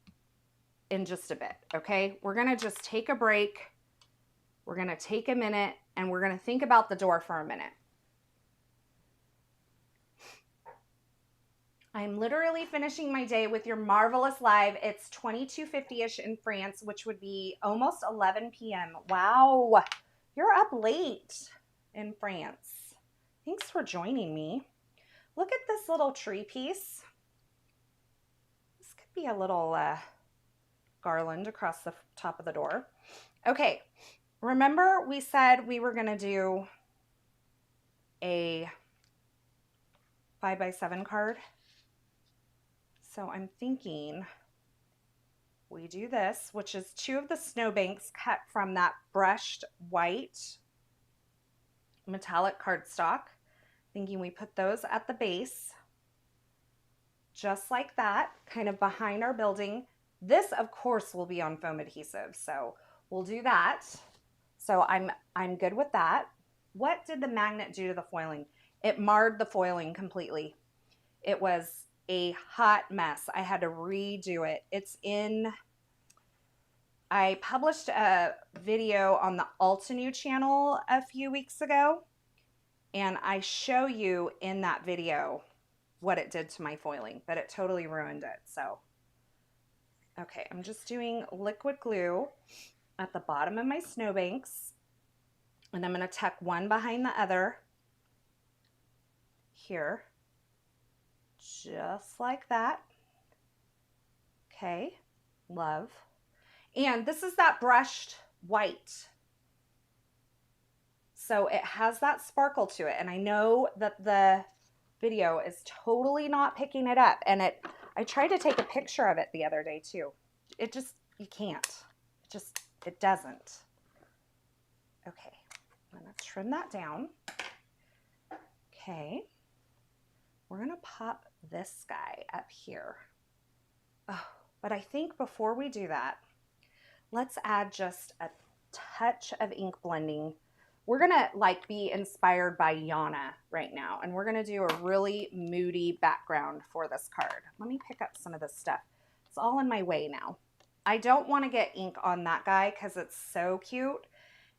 Speaker 1: in just a bit, okay? We're gonna just take a break. We're gonna take a minute and we're gonna think about the door for a minute. I'm literally finishing my day with your marvelous live. It's 22:50-ish in France, which would be almost 11 p.m. Wow, you're up late in France. Thanks for joining me. Look at this little tree piece. This could be a little garland across the top of the door. Okay, remember we said we were gonna do a 5x7 card? So I'm thinking we do this, which is 2 of the snowbanks cut from that brushed white metallic cardstock. Thinking we put those at the base, just like that, kind of behind our building. This, of course, will be on foam adhesive, so we'll do that. So I'm good with that. What did the magnet do to the foiling? It marred the foiling completely. It was a hot mess. I had to redo it. I published a video on the Altenew channel a few weeks ago, and I show you in that video what it did to my foiling, but it totally ruined it. So, okay, I'm just doing liquid glue at the bottom of my snowbanks, and I'm going to tuck one behind the other here. Just like that. Okay, love. And this is that brushed white. So it has that sparkle to it. And I know that the video is totally not picking it up. And I tried to take a picture of it the other day too. It just, you can't. It doesn't. Okay, I'm gonna trim that down. Okay. We're gonna pop this guy up here. Oh, but I think before we do that, let's add just a touch of ink blending. We're gonna like be inspired by Yana right now, and we're gonna do a really moody background for this card. Let me pick up some of this stuff. It's all in my way now. I don't wanna get ink on that guy because it's so cute,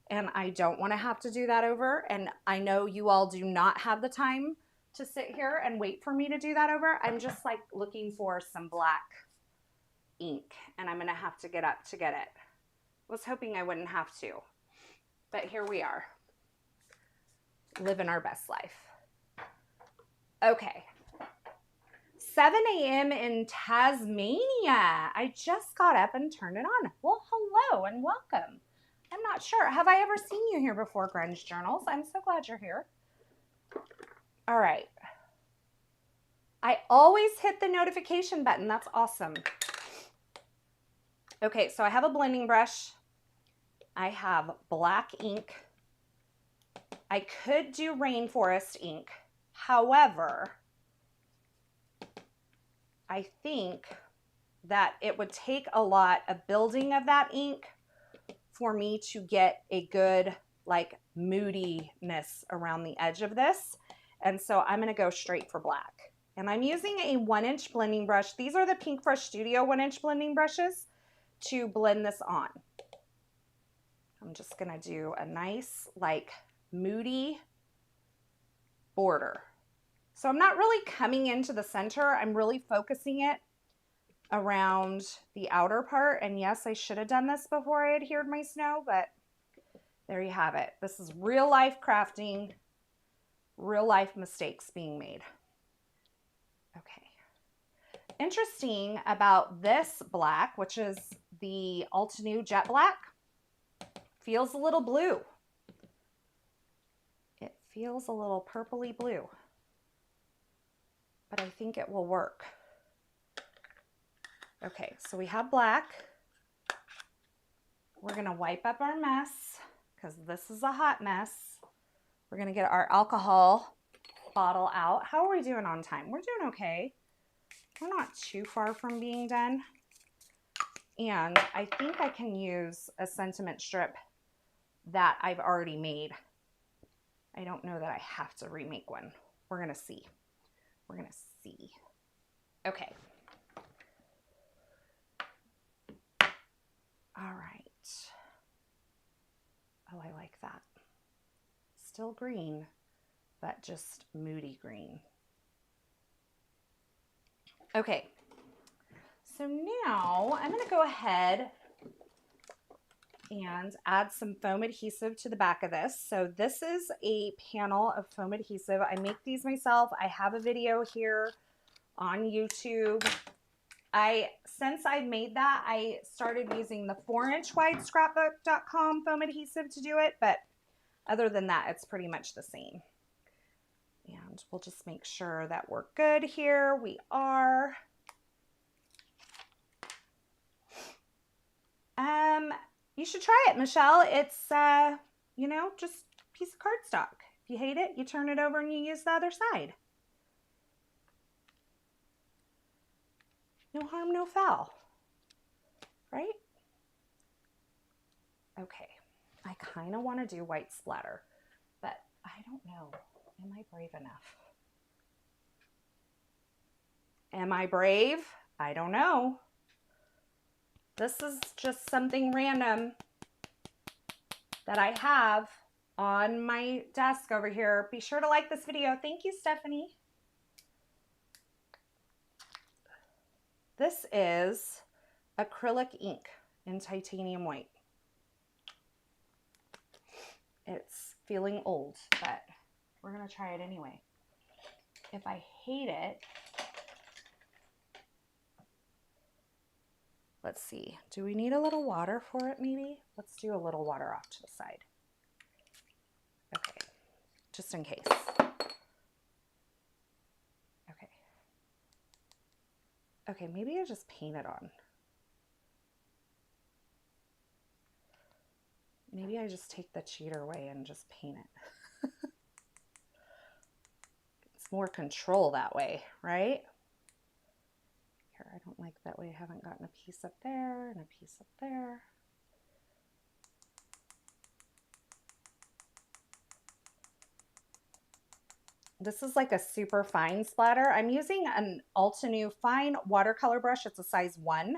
Speaker 1: and I don't wanna have to do that over, and I know you all do not have the time to sit here and wait for me to do that over. I'm just like looking for some black ink, and I'm gonna have to get up to get it. Was hoping I wouldn't have to, but here we are, living our best life. Okay, 7 a.m. in Tasmania. I just got up and turned it on. Well, hello and welcome. I'm not sure, have I ever seen you here before, Grunge Journals? I'm so glad you're here. All right. I always hit the notification button. That's awesome. Okay, so I have a blending brush. I have black ink. I could do rainforest ink. However, I think that it would take a lot of building of that ink for me to get a good like moodiness around the edge of this. And so I'm going to go straight for black. And I'm using a 1-inch blending brush. These are the Pink Brush Studio 1-inch blending brushes to blend this on. I'm just going to do a nice, like, moody border. So I'm not really coming into the center. I'm really focusing it around the outer part. And yes, I should have done this before I adhered my snow, but there you have it. This is real life crafting, real life mistakes being made. Okay. Interesting about this black, which is the Altenew Jet Black, feels a little blue. It feels a little purpley blue, but I think it will work. Okay, so we have black. We're gonna wipe up our mess because this is a hot mess. We're gonna get our alcohol bottle out. How are we doing on time? We're doing okay. We're not too far from being done. And I think I can use a sentiment strip that I've already made. I don't know that I have to remake one. We're gonna see. We're gonna see. Okay. All right. Oh, I like that. Still green, but just moody green. Okay. So now I'm going to go ahead and add some foam adhesive to the back of this. So this is a panel of foam adhesive. I make these myself. I have a video here on YouTube. Since I made that, I started using the 4-inch wide scrapbook.com foam adhesive to do it, but other than that, it's pretty much the same. And we'll just make sure that we're good here. We are. You should try it, Michelle. It's, you know, just a piece of cardstock. If you hate it, you turn it over and you use the other side. No harm, no foul, right? Okay, I kind of want to do white splatter, but I don't know. Am I brave enough? Am I brave? I don't know. This is just something random that I have on my desk over here. Be sure to like this video. Thank you, Stephanie. This is acrylic ink in titanium white. It's feeling old, but we're going to try it anyway. If I hate it, let's see. Do we need a little water for it maybe? Let's do a little water off to the side. Okay, just in case. Okay. Okay, maybe I just paint it on. Maybe I just take the cheater away and just paint it. It's more control that way, right? Here, I don't like that way. I haven't gotten a piece up there and a piece up there. This is like a super fine splatter. I'm using an Altenew fine watercolor brush. It's a size 1.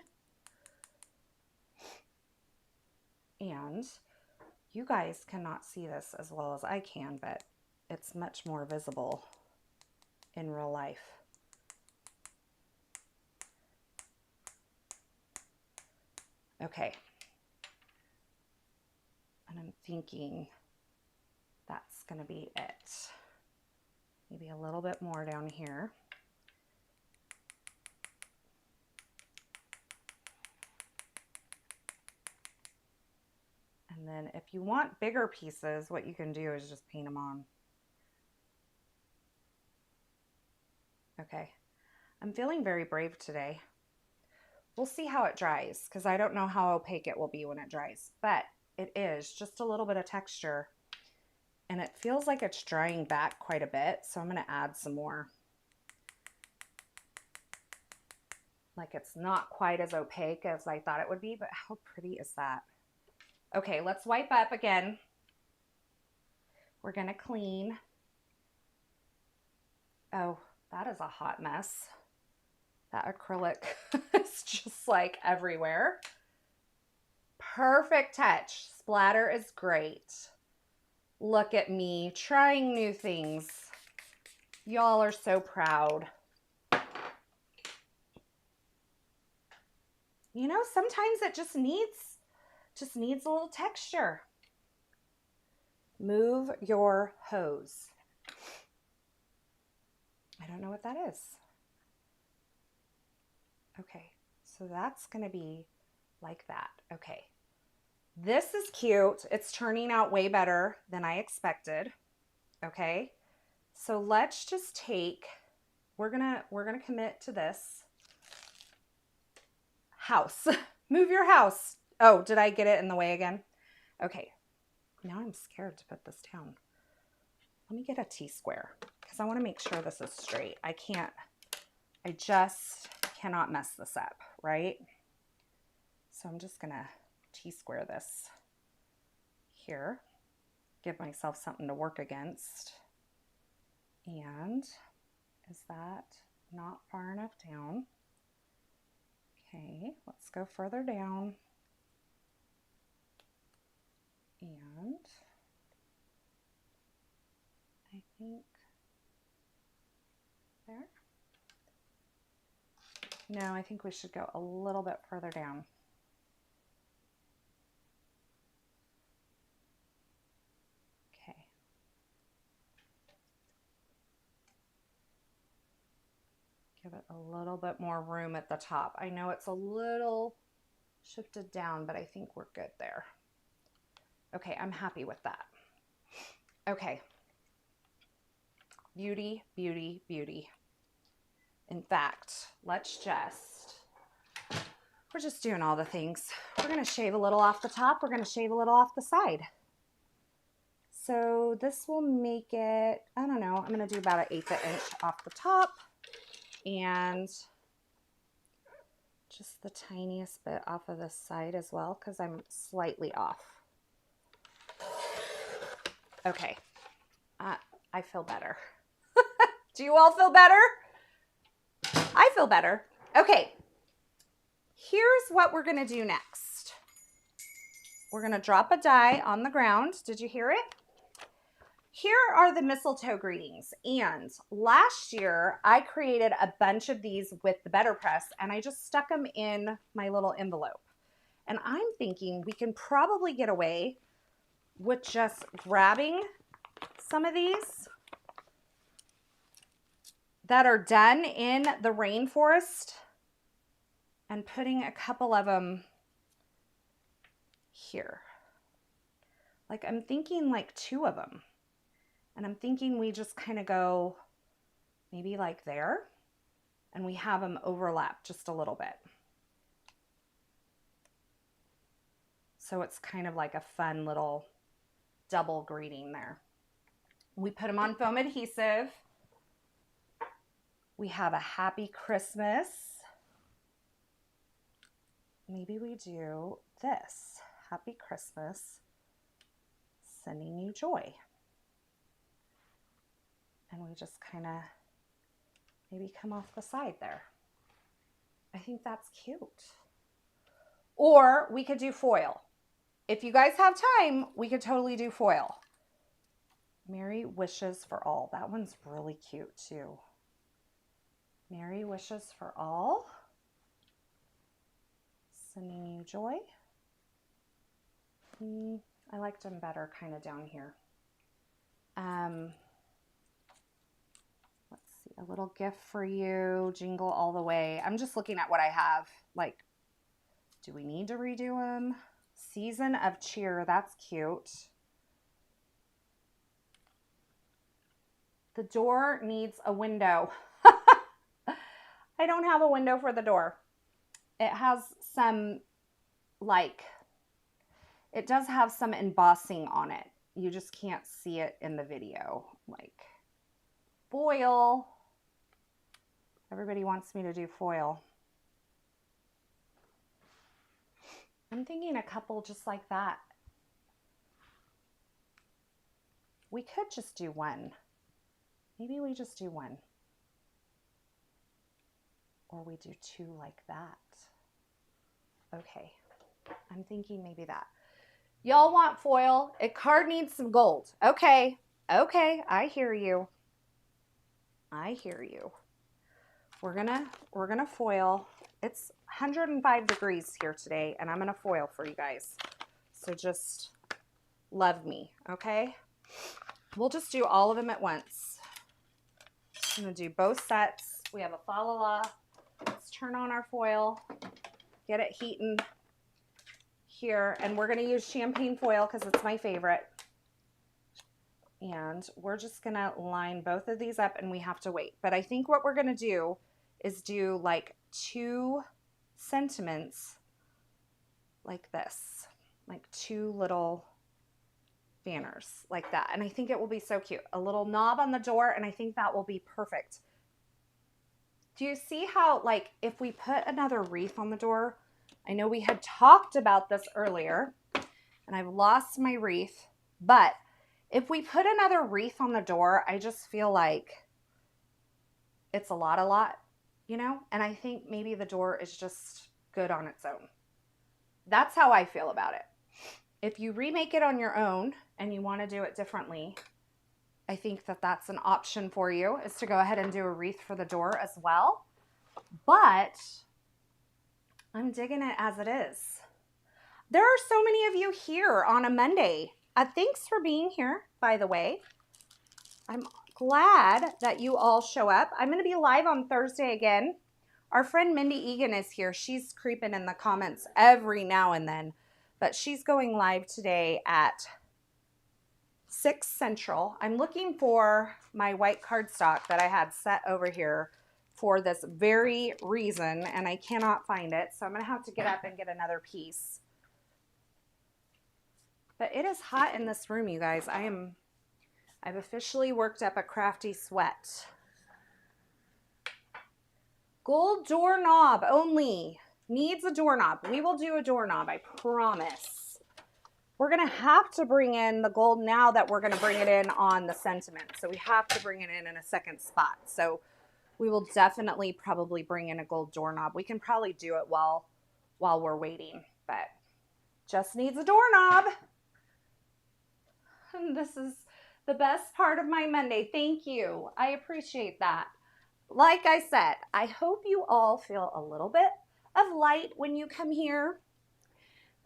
Speaker 1: And you guys cannot see this as well as I can, but it's much more visible in real life. Okay. And I'm thinking that's going to be it. Maybe a little bit more down here. And then if you want bigger pieces, what you can do is just paint them on. Okay. I'm feeling very brave today. We'll see how it dries because I don't know how opaque it will be when it dries, but it is just a little bit of texture and it feels like it's drying back quite a bit. So I'm going to add some more. Like it's not quite as opaque as I thought it would be, but how pretty is that? Okay, let's wipe up again. We're going to clean. Oh, that is a hot mess. That acrylic is just like everywhere. Perfect touch. Splatter is great. Look at me trying new things. Y'all are so proud. You know, sometimes it just needs a little texture. Move your hose. I don't know what that is. Okay, so that's gonna be like that. Okay, this is cute. It's turning out way better than I expected. Okay, so let's just take, we're gonna commit to this house. Move your house. Oh, did I get it in the way again? Okay, now I'm scared to put this down. Let me get a T-square because I want to make sure this is straight. I just cannot mess this up, right? So I'm just gonna T-square this here, give myself something to work against. And is that not far enough down? Okay, let's go further down. And I think there. No, I think we should go a little bit further down. Okay. Give it a little bit more room at the top. I know it's a little shifted down, but I think we're good there. Okay, I'm happy with that. Okay. Beauty, beauty, beauty. In fact, we're just doing all the things. We're gonna shave a little off the top. We're gonna shave a little off the side. So this will make it, I don't know, I'm gonna do about 1/8 inch off the top and just the tiniest bit off of this side as well, because I'm slightly off. Okay, I feel better. Do you all feel better? I feel better. Okay, here's what we're gonna do next. We're gonna drop a die on the ground. Did you hear it? Here are the mistletoe greetings. And last year I created a bunch of these with the Better Press and I just stuck them in my little envelope. And I'm thinking we can probably get away with just grabbing some of these that are done in the rainforest and putting a couple of them here. Like I'm thinking like 2 of them. And I'm thinking we just kind of go maybe like there and we have them overlap just a little bit. So it's kind of like a fun little double greeting there. We put them on foam adhesive. We have a happy Christmas. Maybe we do this. Happy Christmas, sending you joy. And we just kind of maybe come off the side there. I think that's cute. Or we could do foil. If you guys have time, we could totally do foil. Merry wishes for all. That one's really cute too. Merry wishes for all. Sending you joy. I liked them better kind of down here. Let's see, a little gift for you, jingle all the way. I'm just looking at what I have. Like, do we need to redo them? Season of cheer, that's cute. The door needs a window. I don't have a window for the door. It has some, like, it does have some embossing on it. You just can't see it in the video. Like, foil. Everybody wants me to do foil. I'm thinking a couple just like that. We could just do one. Maybe we just do one. Or we do 2 like that. Okay, I'm thinking maybe that. Y'all want foil? A card needs some gold. Okay, okay, I hear you. I hear you. we're gonna foil. It's 105 degrees here today, and I'm gonna foil for you guys. So just love me, okay? We'll just do all of them at once. I'm gonna do both sets. We have a fa la la. Let's turn on our foil, get it heating here, and we're gonna use champagne foil because it's my favorite. And we're just gonna line both of these up, and we have to wait. But I think what we're gonna do is do like 2 sentiments like this, like 2 little banners like that. And I think it will be so cute. A little knob on the door, and I think that will be perfect. Do you see how, like, if we put another wreath on the door, I know we had talked about this earlier, and I've lost my wreath, but if we put another wreath on the door, I just feel like it's a lot, you know? And I think maybe the door is just good on its own. That's how I feel about it. If you remake it on your own and you want to do it differently, I think that that's an option for you, is to go ahead and do a wreath for the door as well. But I'm digging it as it is. There are so many of you here on a Monday. Thanks for being here, by the way. I'm glad that you all show up. I'm going to be live on Thursday again. Our friend Mindy Egan is here. She's creeping in the comments every now and then, but she's going live today at 6 Central. I'm looking for my white cardstock that I had set over here for this very reason, and I cannot find it, so I'm going to have to get up and get another piece. But it is hot in this room, you guys. I've officially worked up a crafty sweat. Gold doorknob only. Needs a doorknob. We will do a doorknob, I promise. We're going to have to bring in the gold now that we're going to bring it in on the sentiment. So we have to bring it in a second spot. So we will definitely probably bring in a gold doorknob. We can probably do it while we're waiting, but just needs a doorknob. And this is the best part of my Monday. Thank you. I appreciate that. Like I said, I hope you all feel a little bit of light when you come here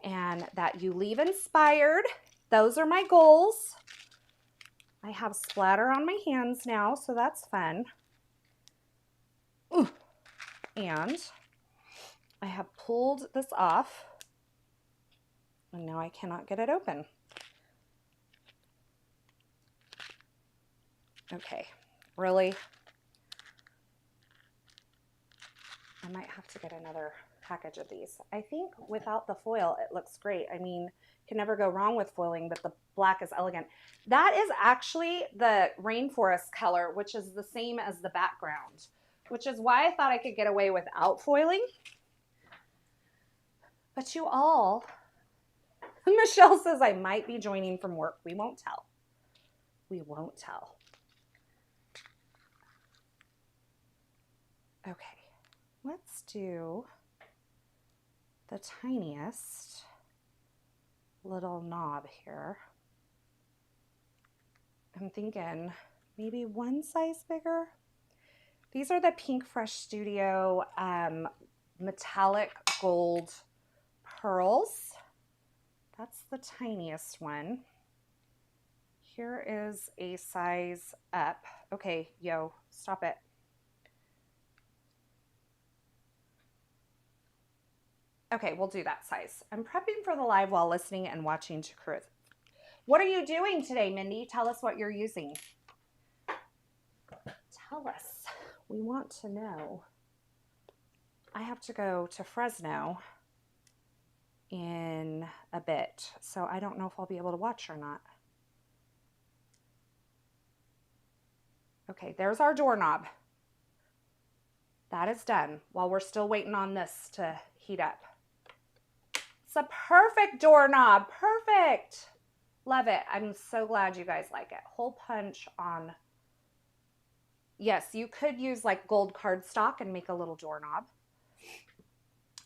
Speaker 1: and that you leave inspired. Those are my goals. I have splatter on my hands now, so that's fun. Ooh. And I have pulled this off, and now I cannot get it open. Okay, really? I might have to get another package of these. I think without the foil, it looks great. I mean, can never go wrong with foiling, but the black is elegant. That is actually the rainforest color, which is the same as the background, which is why I thought I could get away without foiling. But you all, Michelle says I might be joining from work. We won't tell. We won't tell. Okay, let's do the tiniest little knob here. I'm thinking maybe 1 size bigger. These are the Pink Fresh Studio metallic gold pearls. That's the tiniest one. Here is a size up. Okay, yo, stop it. Okay, we'll do that size. I'm prepping for the live while listening and watching to Carissa. What are you doing today, Mindy? Tell us what you're using. Tell us. We want to know. I have to go to Fresno in a bit, so I don't know if I'll be able to watch or not. Okay, there's our doorknob. That is done while we're still waiting on this to heat up. It's a perfect doorknob. Perfect. Love it. I'm so glad you guys like it. Hole punch on. Yes, you could use like gold cardstock and make a little doorknob.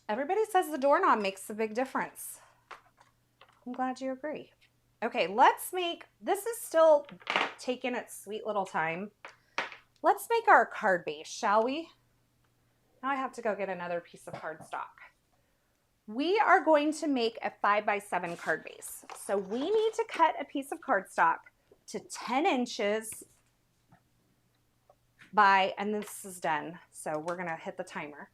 Speaker 1: Everybody says the doorknob makes a big difference. I'm glad you agree. Okay, let's make, this is still taking its sweet little time. Let's make our card base, shall we? Now I have to go get another piece of cardstock. We are going to make a 5x7 card base. So we need to cut a piece of cardstock to 10 inches by, and this is done, so we're gonna hit the timer.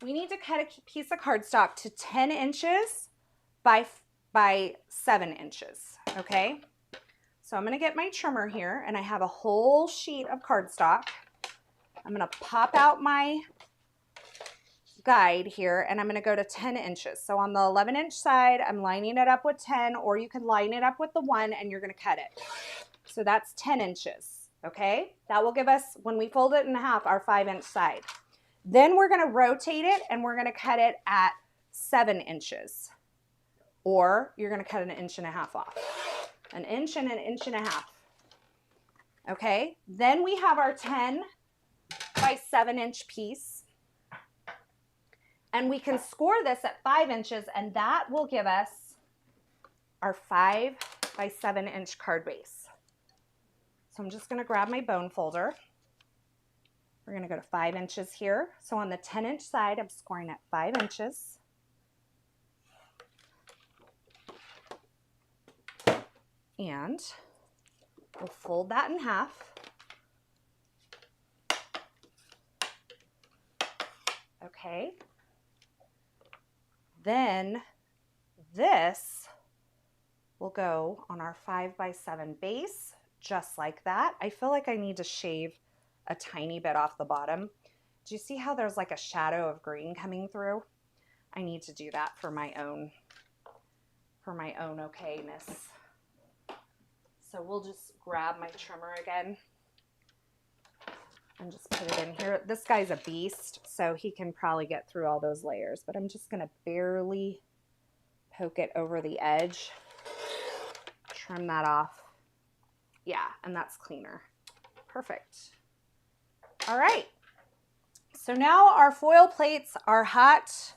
Speaker 1: We need to cut a piece of cardstock to 10 inches by 7 inches, okay? So I'm gonna get my trimmer here, and I have a whole sheet of cardstock. I'm gonna pop out my guide here, and I'm gonna go to 10 inches. So on the 11-inch side, I'm lining it up with 10, or you can line it up with the 1 and you're gonna cut it. So that's 10 inches, okay? That will give us, when we fold it in half, our 5-inch side. Then we're gonna rotate it and we're gonna cut it at 7 inches. Or you're gonna cut 1.5 inches off. 1 inch and 1.5 inches. Okay, then we have our 10 by 7-inch piece. And we can score this at 5 inches, and that will give us our 5 by 7-inch card base. So I'm just gonna grab my bone folder. We're gonna go to 5 inches here. So on the 10-inch side, I'm scoring at 5 inches. And we'll fold that in half. Okay. Then this will go on our 5x7 base, just like that. I feel like I need to shave a tiny bit off the bottom. Do you see how there's like a shadow of green coming through? I need to do that for my own okayness. So we'll just grab my trimmer again and just put it in here. This guy's a beast, so he can probably get through all those layers, but I'm just gonna barely poke it over the edge, trim that off. Yeah, and that's cleaner. Perfect. All right, so now our foil plates are hot.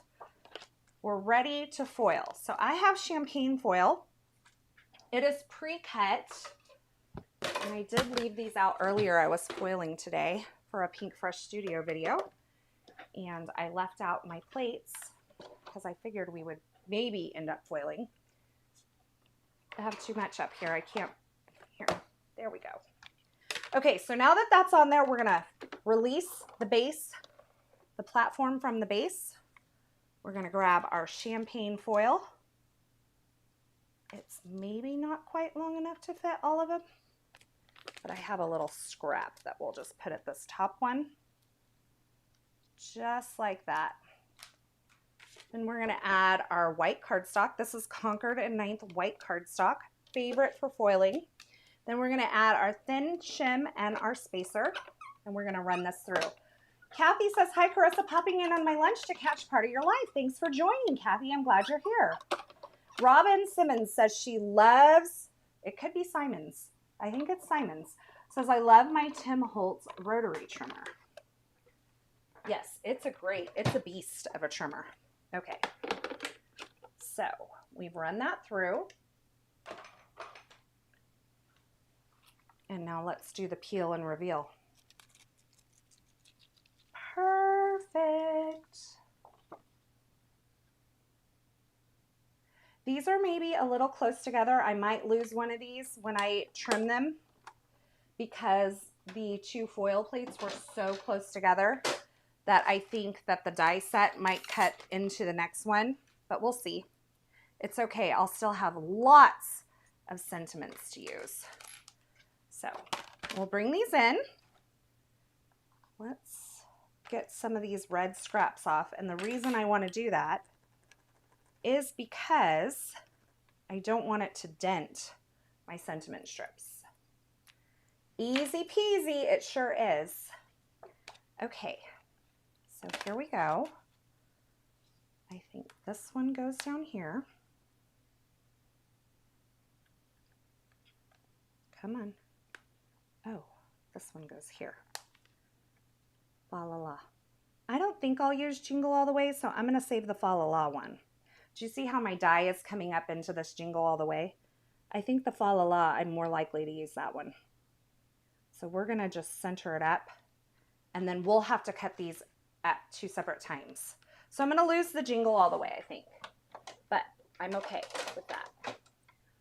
Speaker 1: We're ready to foil. So I have champagne foil. It is pre-cut, and I did leave these out earlier. I was foiling today for a Pink Fresh Studio video, and I left out my plates because I figured we would maybe end up foiling. I have too much up here. I can't, here, there we go. Okay, so now that that's on there, we're gonna release the base, the platform from the base. We're gonna grab our champagne foil. It's maybe not quite long enough to fit all of them, but I have a little scrap that we'll just put at this top one, just like that. Then we're gonna add our white cardstock. This is Concord and 9th white cardstock, favorite for foiling. Then we're gonna add our thin shim and our spacer, and we're gonna run this through. Kathy says, hi Carissa, popping in on my lunch to catch part of your life. Thanks for joining, Kathy, I'm glad you're here. Robin Simmons says she loves, it could be Simon's, I think it's Simon's, says I love my Tim Holtz rotary trimmer. Yes, it's a beast of a trimmer. Okay, so we've run that through. And now let's do the peel and reveal. Perfect. These are maybe a little close together. I might lose one of these when I trim them because the two foil plates were so close together that I think that the die set might cut into the next one, but we'll see. It's okay. I'll still have lots of sentiments to use. So we'll bring these in. Let's get some of these red scraps off. And the reason I want to do that is because I don't want it to dent my sentiment strips. Easy peasy, it sure is. Okay, so here we go. I think this one goes down here. Come on. Oh, this one goes here. Fa la la. I don't think I'll use Jingle All the Way, so I'm gonna save the fa la la one. Do you see how my die is coming up into this Jingle All the Way? I think the fa la la, I'm more likely to use that one. So we're gonna just center it up, and then we'll have to cut these at 2 separate times. So I'm going to lose the jingle all the way, I think, but I'm okay with that.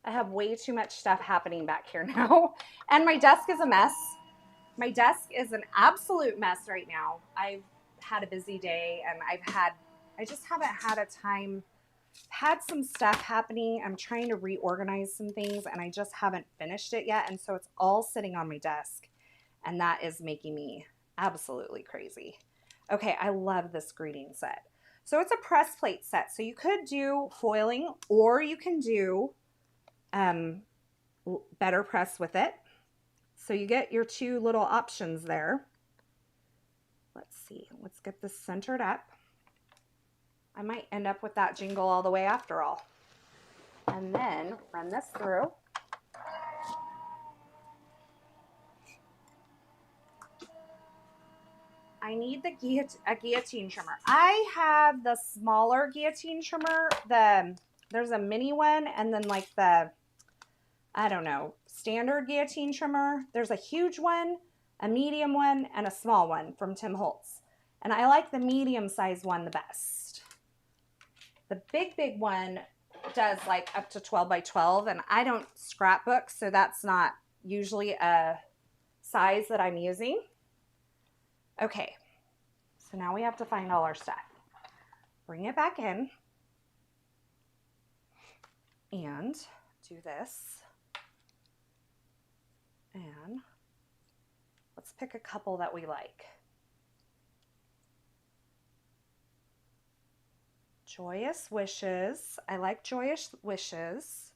Speaker 1: I have way too much stuff happening back here now, and my desk is a mess. My desk is an absolute mess right now. I've had a busy day, and I just haven't had a time, had some stuff happening. I'm trying to reorganize some things, and I just haven't finished it yet, and so it's all sitting on my desk, and that is making me absolutely crazy. Okay, I love this greeting set. So it's a press plate set. So you could do foiling, or you can do better press with it. So you get your 2 little options there. Let's see, let's get this centered up. I might end up with that jingle all the way after all. And then run this through. I need a guillotine trimmer. I have the smaller guillotine trimmer. There's a mini one, and then like the, I don't know, standard guillotine trimmer. There's a huge one, a medium one, and a small one from Tim Holtz. And I like the medium size one the best. The big one does like up to 12 by 12, and I don't scrapbook, so that's not usually a size that I'm using. Okay, so now we have to find all our stuff. Bring it back in and do this. And let's pick a couple that we like. Joyous Wishes. I like Joyous Wishes.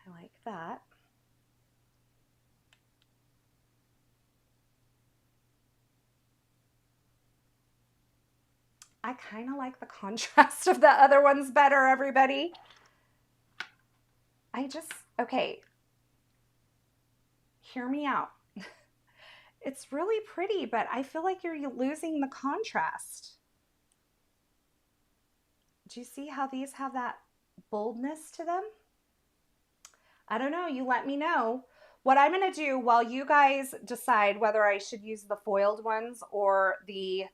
Speaker 1: I like that. I kind of like the contrast of the other ones better, everybody. Okay, hear me out. It's really pretty, but I feel like you're losing the contrast. Do you see how these have that boldness to them? I don't know. You let me know. What I'm going to do while you guys decide whether I should use the foiled ones or the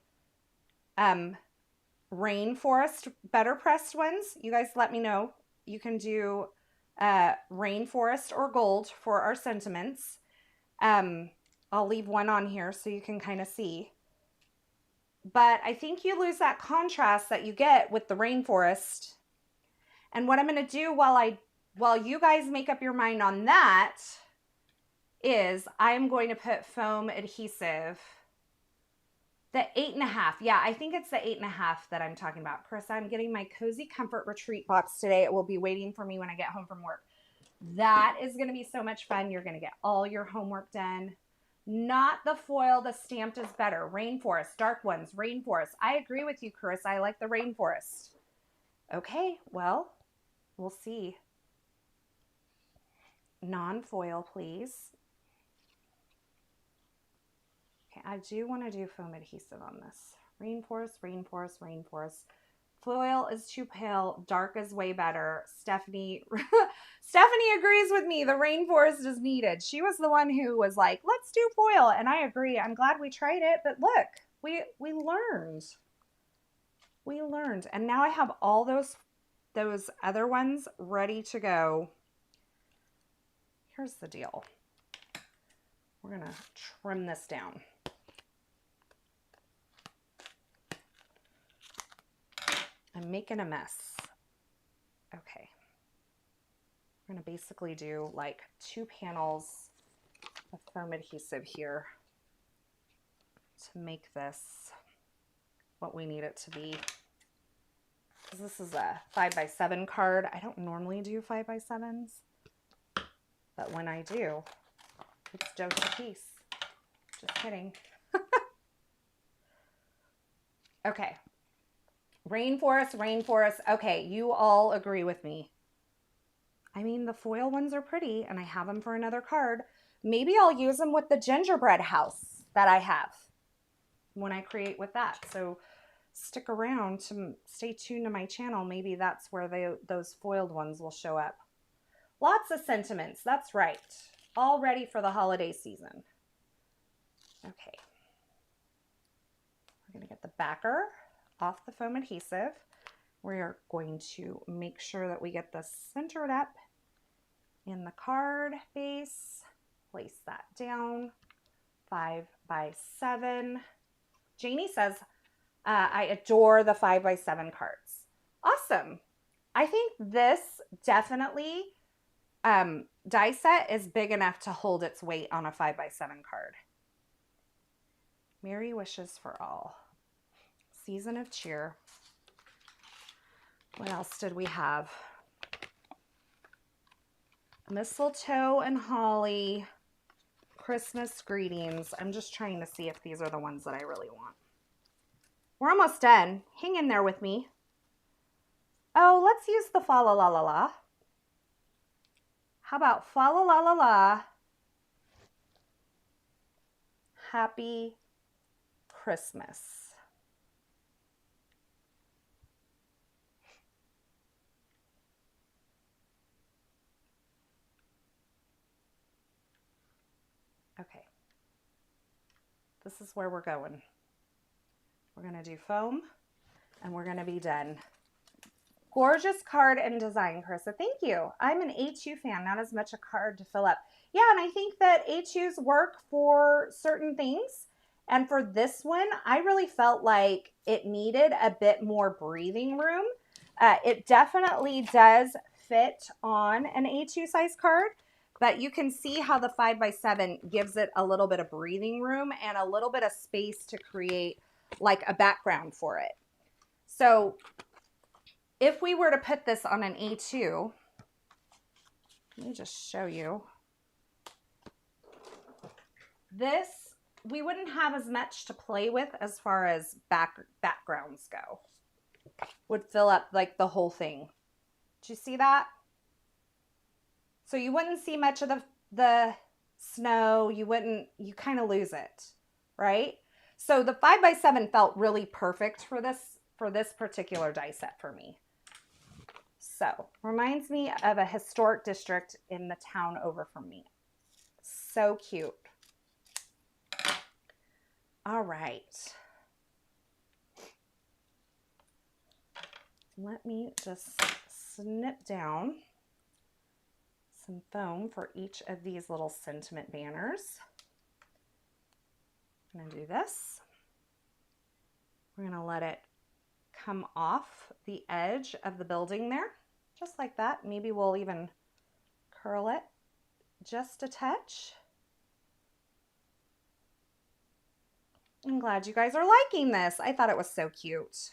Speaker 1: rainforest better pressed ones, you guys let me know. You can do rainforest or gold for our sentiments. I'll leave one on here so you can kind of see. But I think you lose that contrast that you get with the rainforest. And what I'm going to do while you guys make up your mind on that is I'm going to put foam adhesive. The 8.5. Yeah, I think it's the 8.5 that I'm talking about. Carissa, I'm getting my Cozy Comfort Retreat box today. It will be waiting for me when I get home from work. That is going to be so much fun. You're going to get all your homework done. Not the foil. The stamped is better. Rainforest, dark ones, rainforest. I agree with you, Carissa. I like the rainforest. Okay, well, we'll see. Non-foil, please. Okay, I do want to do foam adhesive on this. Rainforest, rainforest, rainforest. Foil is too pale. Dark is way better. Stephanie agrees with me. The rainforest is needed. She was the one who was like, let's do foil. And I agree. I'm glad we tried it. But look, we learned. We learned. And now I have all those other ones ready to go. Here's the deal. We're going to trim this down. I'm making a mess. Okay. I'm going to basically do like 2 panels of foam adhesive here to make this what we need it to be. This is a 5x7 card. I don't normally do 5x7s, but when I do, it's just a piece. Just kidding. Okay. Rainforest, rainforest. Okay, you all agree with me. I mean, the foil ones are pretty, and I have them for another card. Maybe I'll use them with the gingerbread house that I have when I create with that. So stick around to stay tuned to my channel. Maybe that's where those foiled ones will show up. Lots of sentiments. That's right. All ready for the holiday season. Okay. We're going to get the backer off the foam adhesive. We're going to make sure that we get this centered up in the card base. Place that down. 5 by 7. Janie says, I adore the 5 by 7 cards. Awesome. I think this definitely die set is big enough to hold its weight on a 5 by 7 card. Merry wishes for all. Season of cheer. What else did we have? Mistletoe and holly. Christmas greetings. I'm just trying to see if these are the ones that I really want. We're almost done. Hang in there with me. Oh, let's use the fa la la la la. How about fa la la la la? Happy Christmas. Okay. This is where we're going. We're going to do foam and we're going to be done. Gorgeous card and design, Carissa. Thank you. I'm an A2 fan, not as much a card to fill up. Yeah, and I think that A2s work for certain things. And for this one, I really felt like it needed a bit more breathing room. It definitely does fit on an A2 size card, but you can see how the 5 by 7 gives it a little bit of breathing room and a little bit of space to create like a background for it. So if we were to put this on an A2, let me just show you. This, we wouldn't have as much to play with as far as backgrounds go. Would fill up like the whole thing. Did you see that? So you wouldn't see much of the snow. You kind of lose it, right? So the 5 by 7 felt really perfect for this particular die set for me. So reminds me of a historic district in the town over from me. So cute. All right. Let me just snip down some foam for each of these little sentiment banners. I'm going to do this. We're going to let it come off the edge of the building there, just like that. Maybe we'll even curl it just a touch. I'm glad you guys are liking this. I thought it was so cute.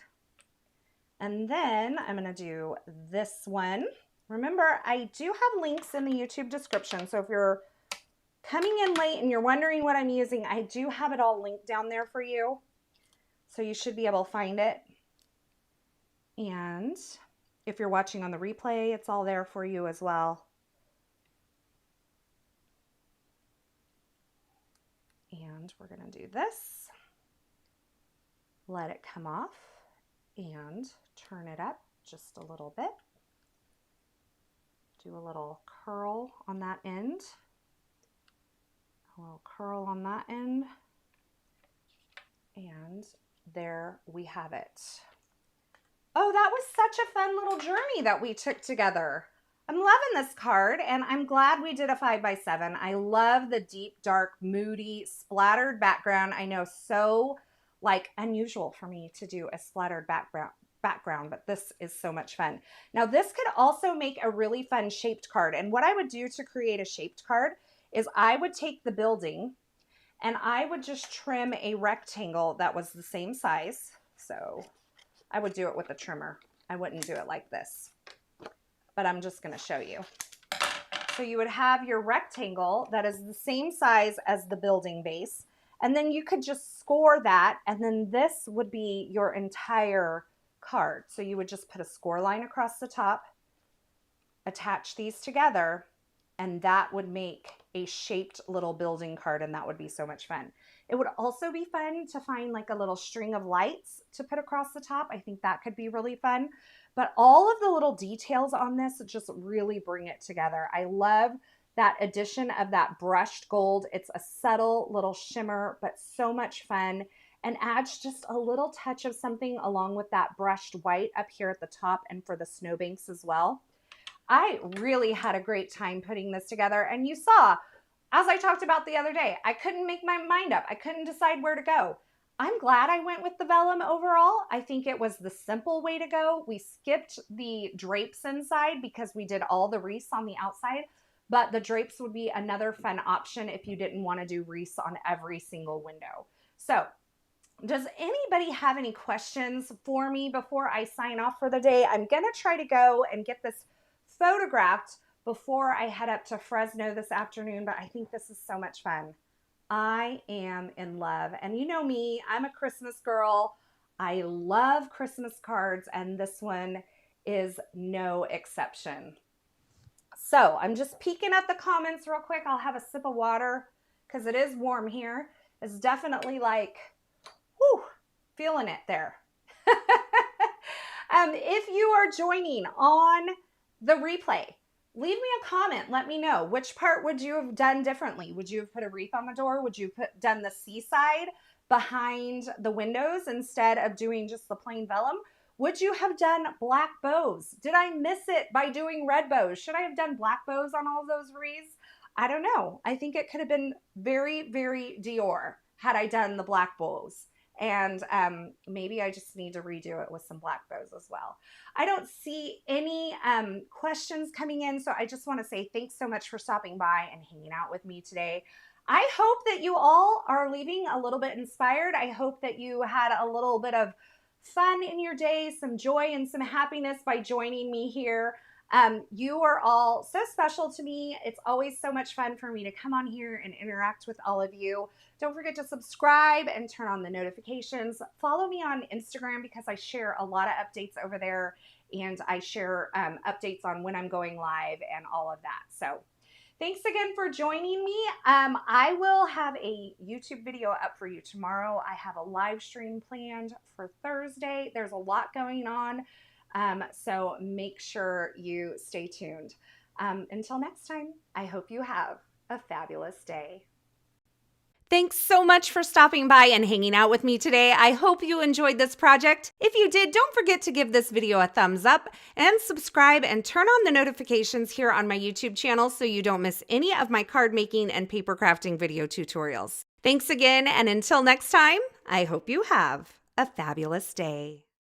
Speaker 1: And then I'm going to do this one. Remember, I do have links in the YouTube description. So if you're coming in late and you're wondering what I'm using, I do have it all linked down there for you. So you should be able to find it. And if you're watching on the replay, it's all there for you as well. And we're going to do this. Let it come off and turn it up just a little bit. Do a little curl on that end. A little curl on that end. And there we have it. Oh, that was such a fun little journey that we took together. I'm loving this card, and I'm glad we did a 5 by 7. I love the deep, dark, moody, splattered background. I know, so like unusual for me to do a splattered background, but this is so much fun. Now, this could also make a really fun shaped card. And what I would do to create a shaped card is I would take the building and I would just trim a rectangle that was the same size. So I would do it with a trimmer. I wouldn't do it like this, but I'm just going to show you. So you would have your rectangle that is the same size as the building base, and then you could just score that, and then this would be your entire card. So you would just put a score line across the top, attach these together, and that would make a shaped little building card, and that would be so much fun. It would also be fun to find like a little string of lights to put across the top. I think that could be really fun. But all of the little details on this just really bring it together. I love that addition of that brushed gold. It's a subtle little shimmer, but so much fun. and adds just a little touch of something along with that brushed white up here at the top and for the snowbanks as well. I really had a great time putting this together, and you saw, as I talked about the other day, I couldn't make my mind up. I couldn't decide where to go. I'm glad I went with the vellum overall. I think it was the simple way to go. We skipped the drapes inside because we did all the wreaths on the outside, but the drapes would be another fun option if you didn't want to do wreaths on every single window. So, does anybody have any questions for me before I sign off for the day? I'm going to try to go and get this photographed before I head up to Fresno this afternoon, but I think this is so much fun. I am in love. And you know me, I'm a Christmas girl. I love Christmas cards, and this one is no exception. So I'm just peeking at the comments real quick. I'll have a sip of water because it is warm here. It's definitely like, whew, feeling it there. If you are joining on the replay, leave me a comment. Let me know, which part would you have done differently? Would you have put a wreath on the door? Would you have done the Seaside behind the windows instead of doing just the plain vellum? Would you have done black bows? Did I miss it by doing red bows? Should I have done black bows on all of those wreaths? I don't know. I think it could have been very, very Dior had I done the black bows. And maybe I just need to redo it with some black bows as well. I don't see any questions coming in, so I just want to say thanks so much for stopping by and hanging out with me today. I hope that you all are leaving a little bit inspired. I hope that you had a little bit of fun in your day, some joy and some happiness by joining me here. You are all so special to me. It's always so much fun for me to come on here and interact with all of you. Don't forget to subscribe and turn on the notifications. Follow me on Instagram because I share a lot of updates over there, and I share updates on when I'm going live and all of that. So thanks again for joining me. I will have a YouTube video up for you tomorrow. I have a live stream planned for Thursday. There's a lot going on. So make sure you stay tuned. Until next time, I hope you have a fabulous day. Thanks so much for stopping by and hanging out with me today. I hope you enjoyed this project. If you did, don't forget to give this video a thumbs up and subscribe and turn on the notifications here on my YouTube channel so you don't miss any of my card making and paper crafting video tutorials. Thanks again, and until next time, I hope you have a fabulous day.